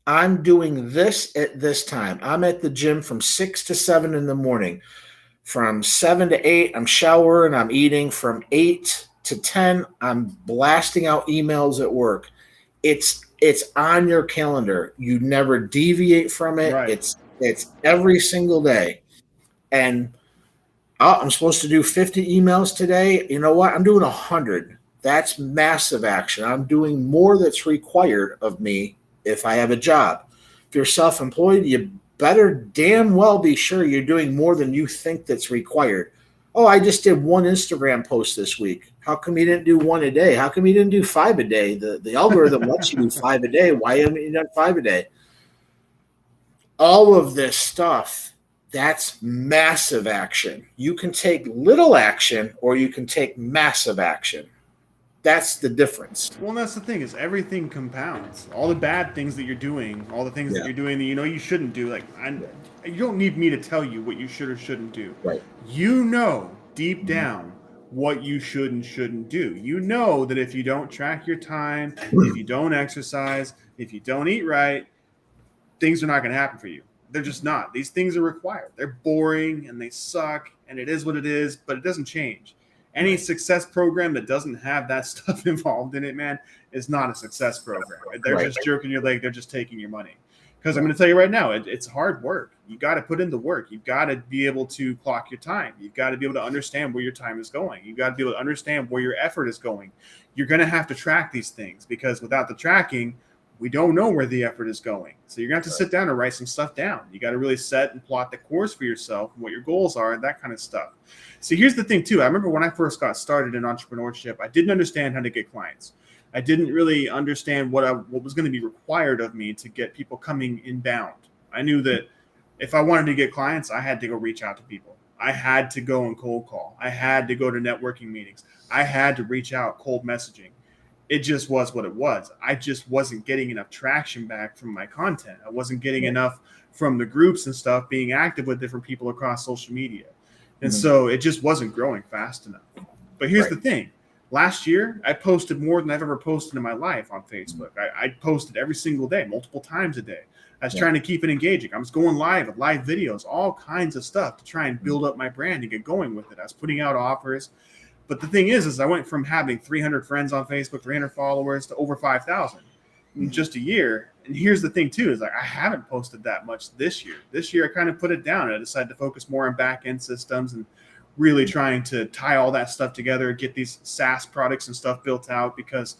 I'm doing this at this time. I'm at the gym from 6 to 7 in the morning. From 7 to 8, I'm showering, I'm eating. From 8 to 10, I'm blasting out emails at work. It's on your calendar. You never deviate from it. Right. It's every single day. And I'm supposed to do 50 emails today. You know what? I'm doing 100. That's massive action. I'm doing more that's required of me if I have a job. If you're self-employed, you better damn well be sure you're doing more than you think that's required. Oh, I just did one Instagram post this week. How come you didn't do one a day? How come you didn't do 5 a day? The algorithm lets you do 5 a day. Why haven't you done 5 a day? All of this stuff, that's massive action. You can take little action or you can take massive action. That's the difference. Well, and that's the thing is everything compounds. All the bad things that you're doing, all the things that Yeah. you're doing that you know you shouldn't do. Like, you don't need me to tell you what you should or shouldn't do. Right. You know deep down what you should and shouldn't do. You know that if you don't track your time, if you don't exercise, if you don't eat right, things are not going to happen for you. They're just not. These things are required. They're boring and they suck and it is what it is, but it doesn't change. Any success program that doesn't have that stuff involved in it, man, is not a success program. They're just jerking your leg. They're just taking your money. Because I'm going to tell you right now, it's hard work. You got to put in the work. You've got to be able to clock your time. You've got to be able to understand where your time is going. You've got to be able to understand where your effort is going. You're going to have to track these things because without the tracking, we don't know where the effort is going. So you're going to have to sit down and write some stuff down. You got to really set and plot the course for yourself and what your goals are and that kind of stuff. So here's the thing too. I remember when I first got started in entrepreneurship, I didn't understand how to get clients. I didn't really understand what was going to be required of me to get people coming inbound. I knew that if I wanted to get clients, I had to go reach out to people. I had to go and cold call. I had to go to networking meetings. I had to reach out cold messaging. It just was what it was. I just wasn't getting enough traction back from my content. I wasn't getting enough from the groups and stuff, being active with different people across social media. And so it just wasn't growing fast enough. But here's the thing. Last year, I posted more than I've ever posted in my life on Facebook. I posted every single day, multiple times a day. I was trying to keep it engaging. I was going live with live videos, all kinds of stuff to try and build up my brand and get going with it. I was putting out offers. But the thing is I went from having 300 friends on Facebook, 300 followers to over 5,000 in just a year. And here's the thing too, is like I haven't posted that much this year. This year I kind of put it down. I decided to focus more on back-end systems and really trying to tie all that stuff together, get these SaaS products and stuff built out because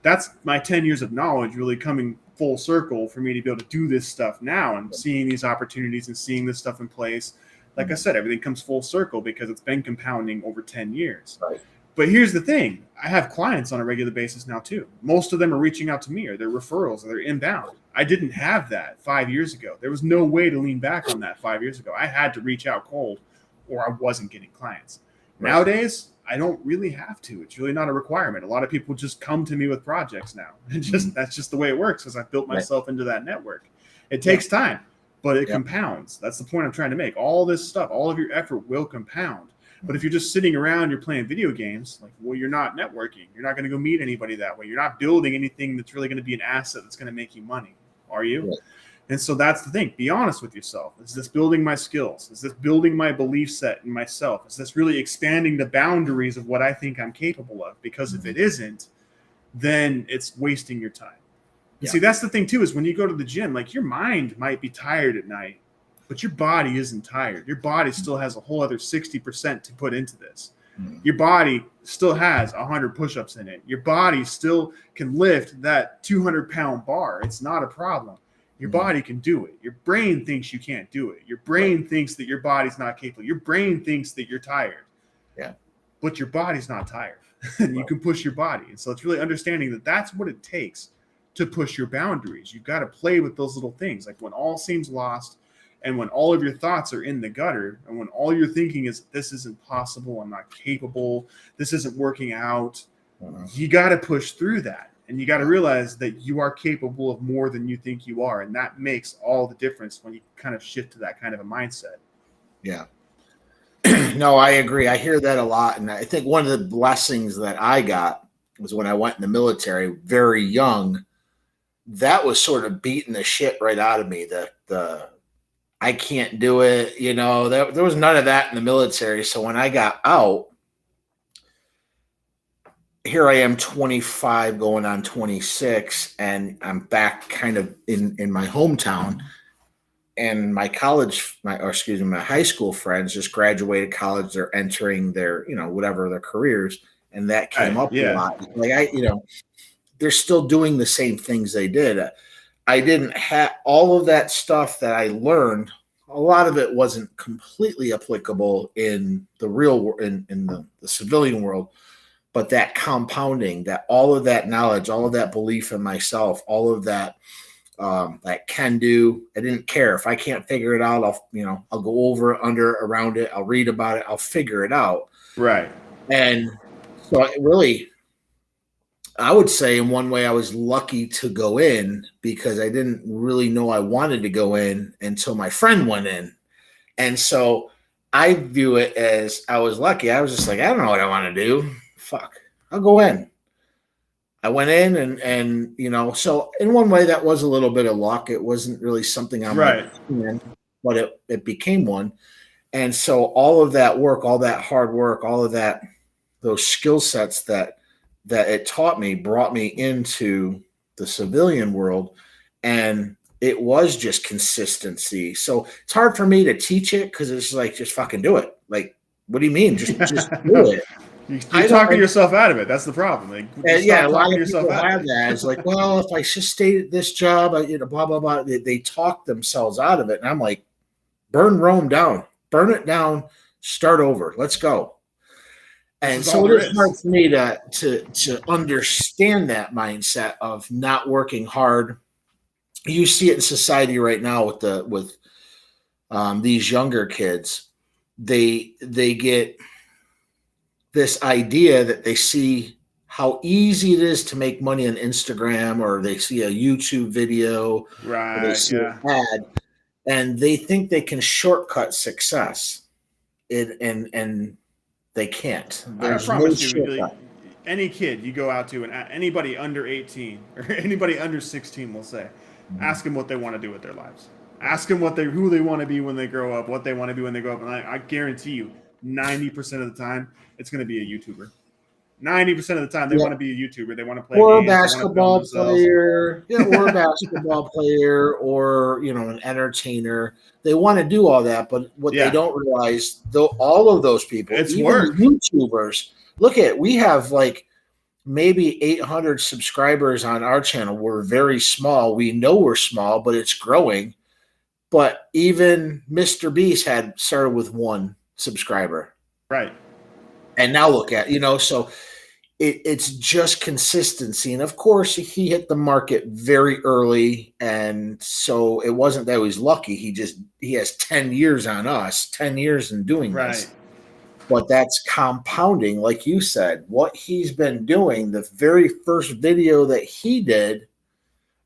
that's my 10 years of knowledge really coming full circle for me to be able to do this stuff now and seeing these opportunities and seeing this stuff in place. Like I said, everything comes full circle because it's been compounding over 10 years. Right. But here's the thing. I have clients on a regular basis now too. Most of them are reaching out to me or they're referrals or they're inbound. I didn't have that 5 years ago. There was no way to lean back on that 5 years ago. I had to reach out cold or I wasn't getting clients. Right. Nowadays, I don't really have to. It's really not a requirement. A lot of people just come to me with projects now. And that's just the way it works because I've built myself into that network. It takes time, but it compounds. That's the point I'm trying to make. All this stuff, all of your effort will compound. But if you're just sitting around, you're playing video games, like, well, you're not networking. You're not going to go meet anybody that way. You're not building anything that's really going to be an asset that's going to make you money. Are you? Right. And so that's the thing. Be honest with yourself. Is this building my skills? Is this building my belief set in myself? Is this really expanding the boundaries of what I think I'm capable of? Because if it isn't, then it's wasting your time. And Yeah. see, that's the thing too, is when you go to the gym, like your mind might be tired at night, but your body isn't tired. Your body still has a whole other 60% to put into this. Your body still has 100 push-ups in it. Your body still can lift that 200-pound bar. It's not a problem. Your body can do it. Your brain thinks you can't do it. Your brain thinks that your body's not capable. Your brain thinks that you're tired. Yeah. But your body's not tired. You can push your body. And so it's really understanding that that's what it takes to push your boundaries. You've got to play with those little things. Like when all seems lost, and when all of your thoughts are in the gutter, and when all you're thinking is, this isn't possible, I'm not capable, this isn't working out, you got to push through that. And you got to realize that you are capable of more than you think you are. And that makes all the difference when you kind of shift to that kind of a mindset. Yeah. No, I agree. I hear that a lot. And I think one of the blessings that I got was when I went in the military very young. That was sort of beating the shit right out of me. The I can't do it. You know, there was none of that in the military. So when I got out, here I am 25 going on 26, and I'm back kind of in my hometown. And my high school friends just graduated college. They're entering their, whatever their careers. And that came up a lot. Like they're still doing the same things they did. I didn't have all of that stuff that I learned. A lot of it wasn't completely applicable in the real world, in the civilian world, but that compounding, that all of that knowledge, all of that belief in myself, all of that, that can do. I didn't care if I can't figure it out. I'll go over, under, around it. I'll read about it. I'll figure it out. Right. And so I would say in one way I was lucky to go in because I didn't really know I wanted to go in until my friend went in. And so I view it as I was lucky. I was just like, I don't know what I want to do. Fuck, I'll go in. I went in and so in one way that was a little bit of luck. It wasn't really something I'm right. But it became one. And so all of that work, all that hard work, all of that, those skill sets that it taught me brought me into the civilian world, and it was just consistency. So it's hard for me to teach it because it's like, just fucking do it. Like, what do you mean? Just do it. You're talking yourself out of it. That's the problem. Like, a lot of people have that. It's like, well, if I just stayed at this job, blah, blah, blah. They talk themselves out of it. And I'm like, burn Rome down. Burn it down. Start over. Let's go. And so it is hard for me to understand that mindset of not working hard. You see it in society right now with these younger kids. They get this idea that they see how easy it is to make money on Instagram, or they see a YouTube video, right? Or they see an ad, and they think they can shortcut success. And they can't. There's I promise you, any kid you go out to, and anybody under 18 or anybody under 16, we'll say, ask them what they want to do with their lives. Ask them who they want to be when they grow up, what they want to be when they grow up, and I guarantee you, 90% of the time, it's going to be a YouTuber. 90% of the time, they want to be a YouTuber. They want to play or games, a basketball player, or a basketball player, or an entertainer. They want to do all that, but what they don't realize, though, all of those people, it's even work. YouTubers, look at, we have like maybe 800 subscribers on our channel. We're very small. We know we're small, but it's growing. But even Mr. Beast had started with 1 subscriber. Right. And now look at, so it's just consistency. And of course, he hit the market very early. And so it wasn't that he was lucky. He has 10 years on us, 10 years in doing this. But that's compounding, like you said, what he's been doing, the very first video that he did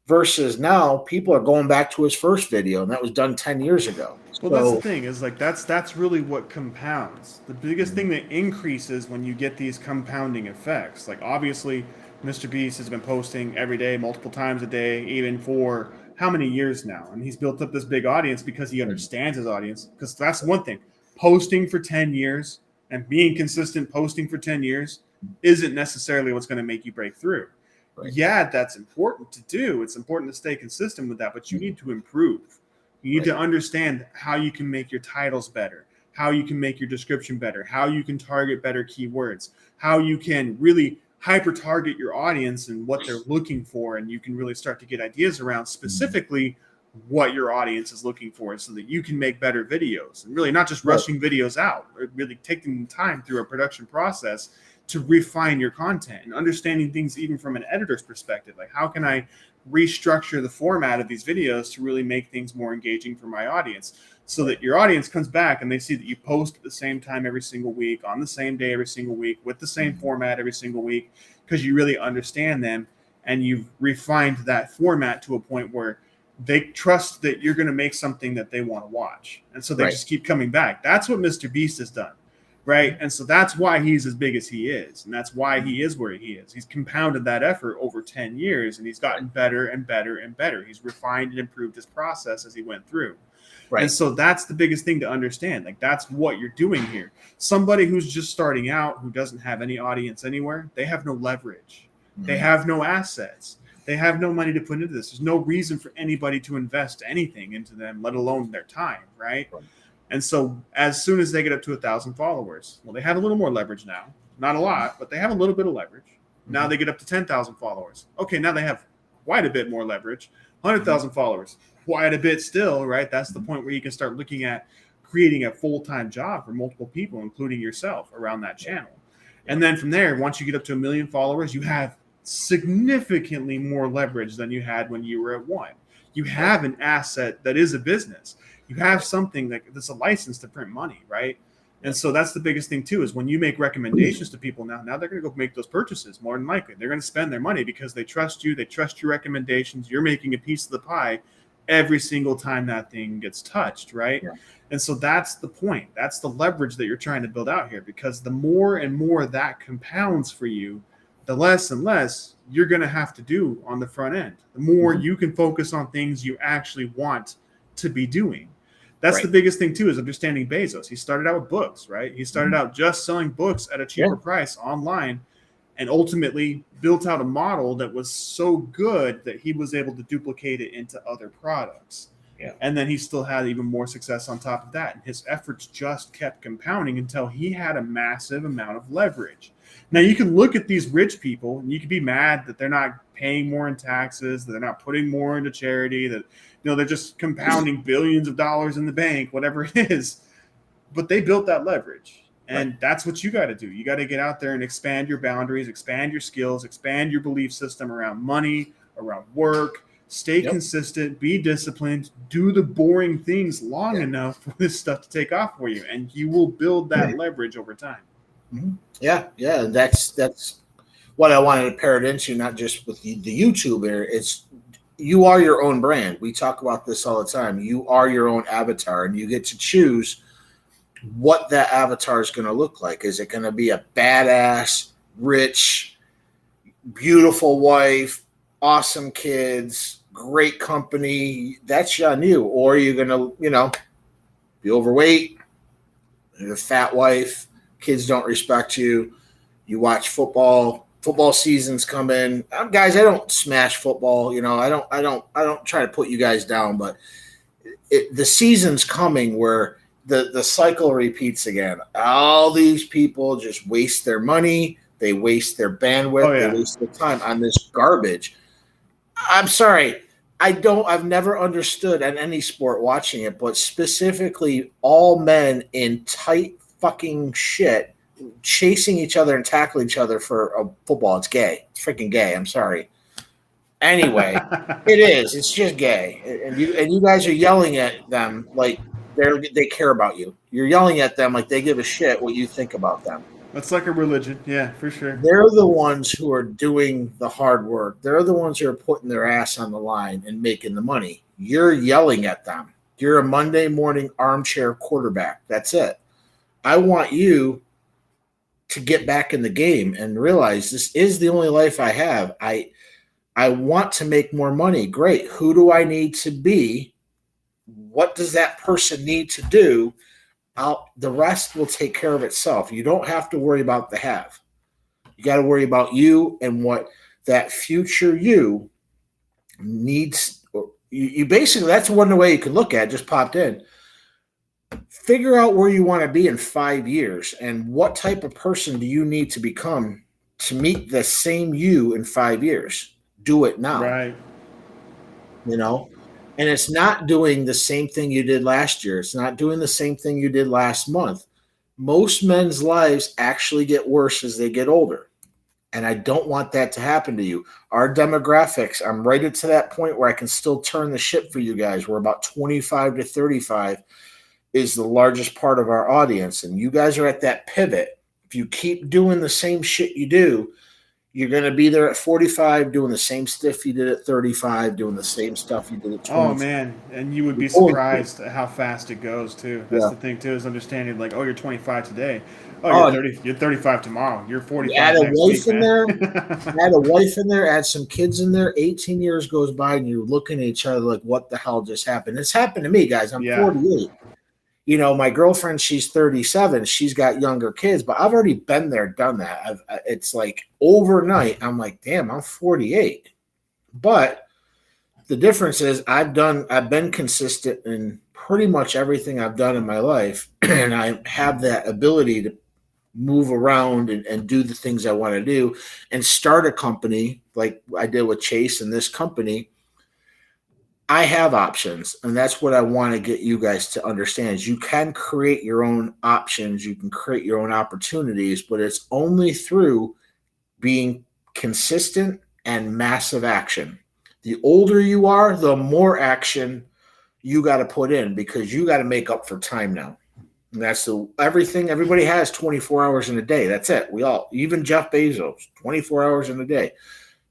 versus now, people are going back to his first video, and that was done 10 years ago. Well, that's the thing, is like that's really what compounds. The biggest thing that increases when you get these compounding effects. Like, obviously, Mr. Beast has been posting every day, multiple times a day, even for how many years now? And he's built up this big audience because he understands his audience. Because that's one thing. Posting for 10 years and being consistent posting for 10 years isn't necessarily what's going to make you break through. Yeah, that's important to do. It's important to stay consistent with that, but you need to improve. You need to understand how you can make your titles better, how you can make your description better, how you can target better keywords, how you can really hyper target your audience and what they're looking for. And you can really start to get ideas around specifically what your audience is looking for so that you can make better videos and really not just rushing videos out, or really taking time through a production process to refine your content and understanding things even from an editor's perspective. Like, how can I restructure the format of these videos to really make things more engaging for my audience, so that your audience comes back and they see that you post at the same time every single week, on the same day every single week, with the same format every single week, because you really understand them and you've refined that format to a point where they trust that you're going to make something that they want to watch. And so they just keep coming back. That's what Mr. Beast has done. Right. And so that's why he's as big as he is. And that's why he is where he is. He's compounded that effort over 10 years and he's gotten better and better and better. He's refined and improved his process as he went through. Right. And so that's the biggest thing to understand. Like, that's what you're doing here. Somebody who's just starting out, who doesn't have any audience anywhere, they have no leverage. They have no assets. They have no money to put into this. There's no reason for anybody to invest anything into them, let alone their time. Right. And so as soon as they get up to 1,000 followers, well, they have a little more leverage now. Not a lot, but they have a little bit of leverage. Now they get up to 10,000 followers. Okay, now they have quite a bit more leverage. 100,000 followers, quite a bit still, right? That's the point where you can start looking at creating a full-time job for multiple people, including yourself, around that channel. And then from there, once you get up to 1 million followers, you have significantly more leverage than you had when you were at 1. You have an asset that is a business. You have something that's a license to print money, right? And so that's the biggest thing too, is when you make recommendations to people now they're going to go make those purchases more than likely. They're going to spend their money because they trust you. They trust your recommendations. You're making a piece of the pie every single time that thing gets touched, right? Yeah. And so that's the point. That's the leverage that you're trying to build out here, because the more and more that compounds for you, the less and less you're going to have to do on the front end. The more you can focus on things you actually want to be doing. That's the biggest thing too, is understanding Bezos. He started out with books, right? He started out just selling books at a cheaper price online, and ultimately built out a model that was so good that he was able to duplicate it into other products. Yeah. And then he still had even more success on top of that. And his efforts just kept compounding until he had a massive amount of leverage. Now, you can look at these rich people and you can be mad that they're not paying more in taxes, that they're not putting more into charity, that they're just compounding billions of dollars in the bank, whatever it is. But they built that leverage. And that's what you got to do. You got to get out there and expand your boundaries, expand your skills, expand your belief system around money, around work. Stay consistent, be disciplined, do the boring things long enough for this stuff to take off for you, and you will build that leverage over time. Yeah. That's what I wanted to pair it into, not just with the YouTuber. It's, you are your own brand. We talk about this all the time. You are your own avatar, and you get to choose what that avatar is going to look like. Is it going to be a badass, rich, beautiful wife, awesome kids, great company? That's on you. Or you're going to, be overweight, you're a fat wife, kids don't respect you, you watch football seasons come in. Guys, I don't smash football. I don't try to put you guys down, but the season's coming where the cycle repeats again. All these people just waste their money. They waste their bandwidth. They waste their time on this garbage. I'm sorry. I've never understood in any sport watching it, but specifically all men in tight fucking shit chasing each other and tackling each other for a football. It's gay. It's freaking gay. I'm sorry. Anyway, it is. It's just gay. And you guys are yelling at them like they care about you. You're yelling at them like they give a shit what you think about them. That's like a religion. Yeah, for sure. They're the ones who are doing the hard work. They're the ones who are putting their ass on the line and making the money. You're yelling at them. You're a Monday morning armchair quarterback. That's it. I want you to get back in the game and realize this is the only life I have. I want to make more money. Great. Who do I need to be? What does that person need to do? The rest will take care of itself. You don't have to worry about the have. You got to worry about you and what that future you needs, or you basically, that's one way you could look at it, just popped in. Figure out where you want to be in 5 years and what type of person do you need to become to meet the same you in 5 years. Do it now. Right. You know, and it's not doing the same thing you did last year. It's not doing the same thing you did last month. Most men's lives actually get worse as they get older. And I don't want that to happen to you. Our demographics, I'm right to that point where I can still turn the ship for you guys. We're about 25 to 35 is the largest part of our audience. And you guys are at that pivot. If you keep doing the same shit you do, you're going to be there at 45 doing the same stuff you did at 35, doing the same stuff you did at 20. Oh, man. And you would be surprised at how fast it goes, too. That's the thing, too, is understanding, like, oh, you're 25 today. Oh, you're 35 tomorrow. You're 45 add a next wife week, in there. Add a wife in there. Add some kids in there. 18 years goes by, and you're looking at each other like, what the hell just happened? It's happened to me, guys. I'm 48. You know, my girlfriend, she's 37. She's got younger kids, but I've already been there, done that. It's like overnight. I'm like, damn, I'm 48. But the difference is I've been consistent in pretty much everything I've done in my life. And I have that ability to move around and do the things I want to do and start a company like I did with Chase and this company. I have options, and that's what I want to get you guys to understand is you can create your own options. You can create your own opportunities, but it's only through being consistent and massive action. The older you are, the more action you got to put in because you got to make up for time now. And that's everything. Everybody has 24 hours in a day. That's it. Even Jeff Bezos, 24 hours in a day.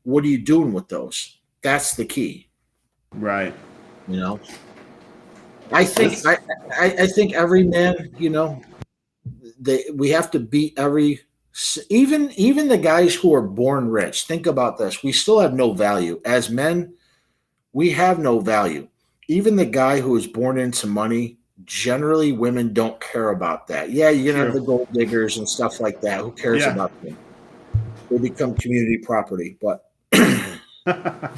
What are you doing with those? That's the key. Right. You know, I think every man, you know, we have to beat even the guys who are born rich. Think about this. We still have no value as men. We have no value. Even the guy who is born into money, generally women don't care about that. Yeah, you're going to have the gold diggers and stuff like that. Who cares about them? They become community property, but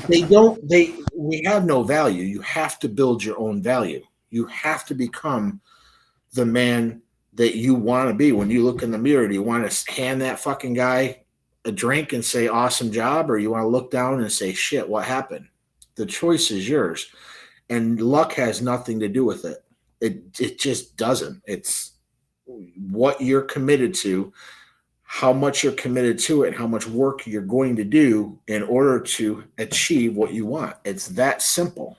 we have no value. You have to build your own value. You have to become the man that you want to be. When you look in the mirror, do you want to hand that fucking guy a drink and say, awesome job? Or you want to look down and say, shit, what happened? The choice is yours. And luck has nothing to do with it. It just doesn't. It's what you're committed to, how much you're committed to it, and how much work you're going to do in order to achieve what you want. It's that simple.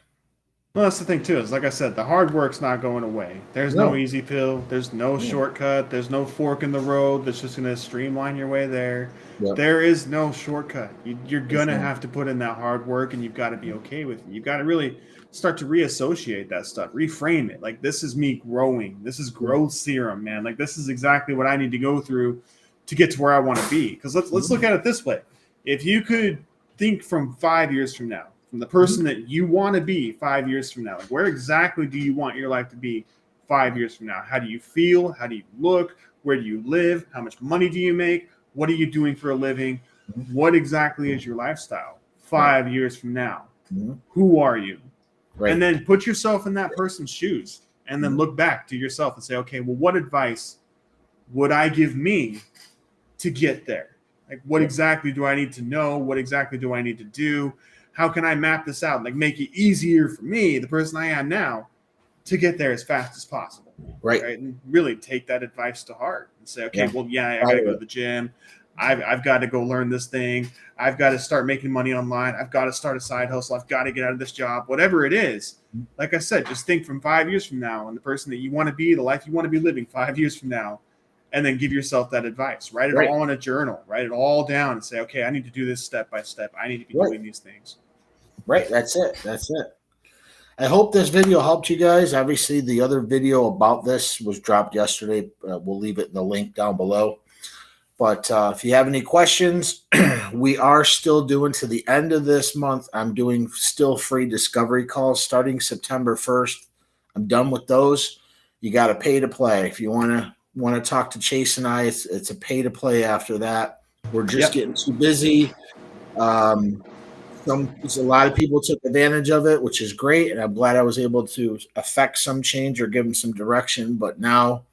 Well, that's the thing, too. Is like I said, the hard work's not going away. There's no easy pill. There's no shortcut. There's no fork in the road that's just going to streamline your way there. Yep. There is no shortcut. You're going to have to put in that hard work, and you've got to be okay with it. You've got to really start to reassociate that stuff, reframe it. Like, this is me growing. This is growth serum, man. Like, this is exactly what I need to go through to get to where I want to be. Because let's look at it this way. If you could think from 5 years from now, from the person that you want to be 5 years from now, like where exactly do you want your life to be 5 years from now? How do you feel? How do you look? Where do you live? How much money do you make? What are you doing for a living? What exactly is your lifestyle 5 years from now? Who are you? Right. And then put yourself in that person's shoes and then look back to yourself and say, okay, well, what advice would I give me to get there? Like, what exactly do I need to know? What exactly do I need to do? How can I map this out? Like, make it easier for me, the person I am now, to get there as fast as possible. Right? And really take that advice to heart and say, okay, well, I got to go to the gym. I've got to go learn this thing. I've got to start making money online. I've got to start a side hustle. I've got to get out of this job. Whatever it is, like I said, just think from 5 years from now and the person that you want to be, the life you want to be living 5 years from now, and then give yourself that advice. Write it all in a journal. Write it all down and say, okay, I need to do this step by step. I need to be doing these things. Right. That's it. I hope this video helped you guys. Obviously, the other video about this was dropped yesterday. We'll leave it in the link down below. But if you have any questions, we are still doing to the end of this month. I'm doing still free discovery calls starting September 1st. I'm done with those. You got to pay to play. If you want to talk to Chase and I, it's a pay to play after that. We're just getting too busy. A lot of people took advantage of it, which is great, and I'm glad I was able to affect some change or give them some direction. But now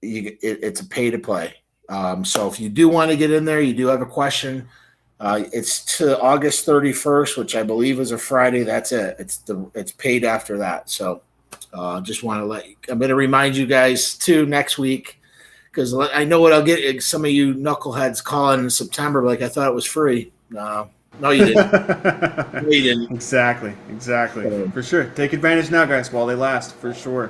it's a pay to play. So if you do want to get in there, you do have a question. It's to August 31st, which I believe is a Friday. That's it. It's paid after that. So just want to I'm going to remind you guys too next week, because I know what I'll get. Some of you knuckleheads calling in September like I thought it was free. No, you didn't. No, you didn't. Exactly. For sure. Take advantage now, guys, while they last, for sure.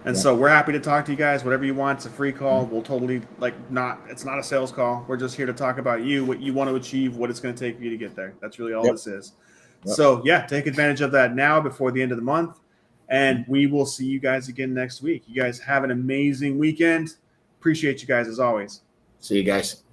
And so we're happy to talk to you guys. Whatever you want, it's a free call. We'll totally it's not a sales call. We're just here to talk about you, what you want to achieve, what it's going to take for you to get there. That's really all this is. So take advantage of that now before the end of the month. And we will see you guys again next week. You guys have an amazing weekend. Appreciate you guys as always. See you guys.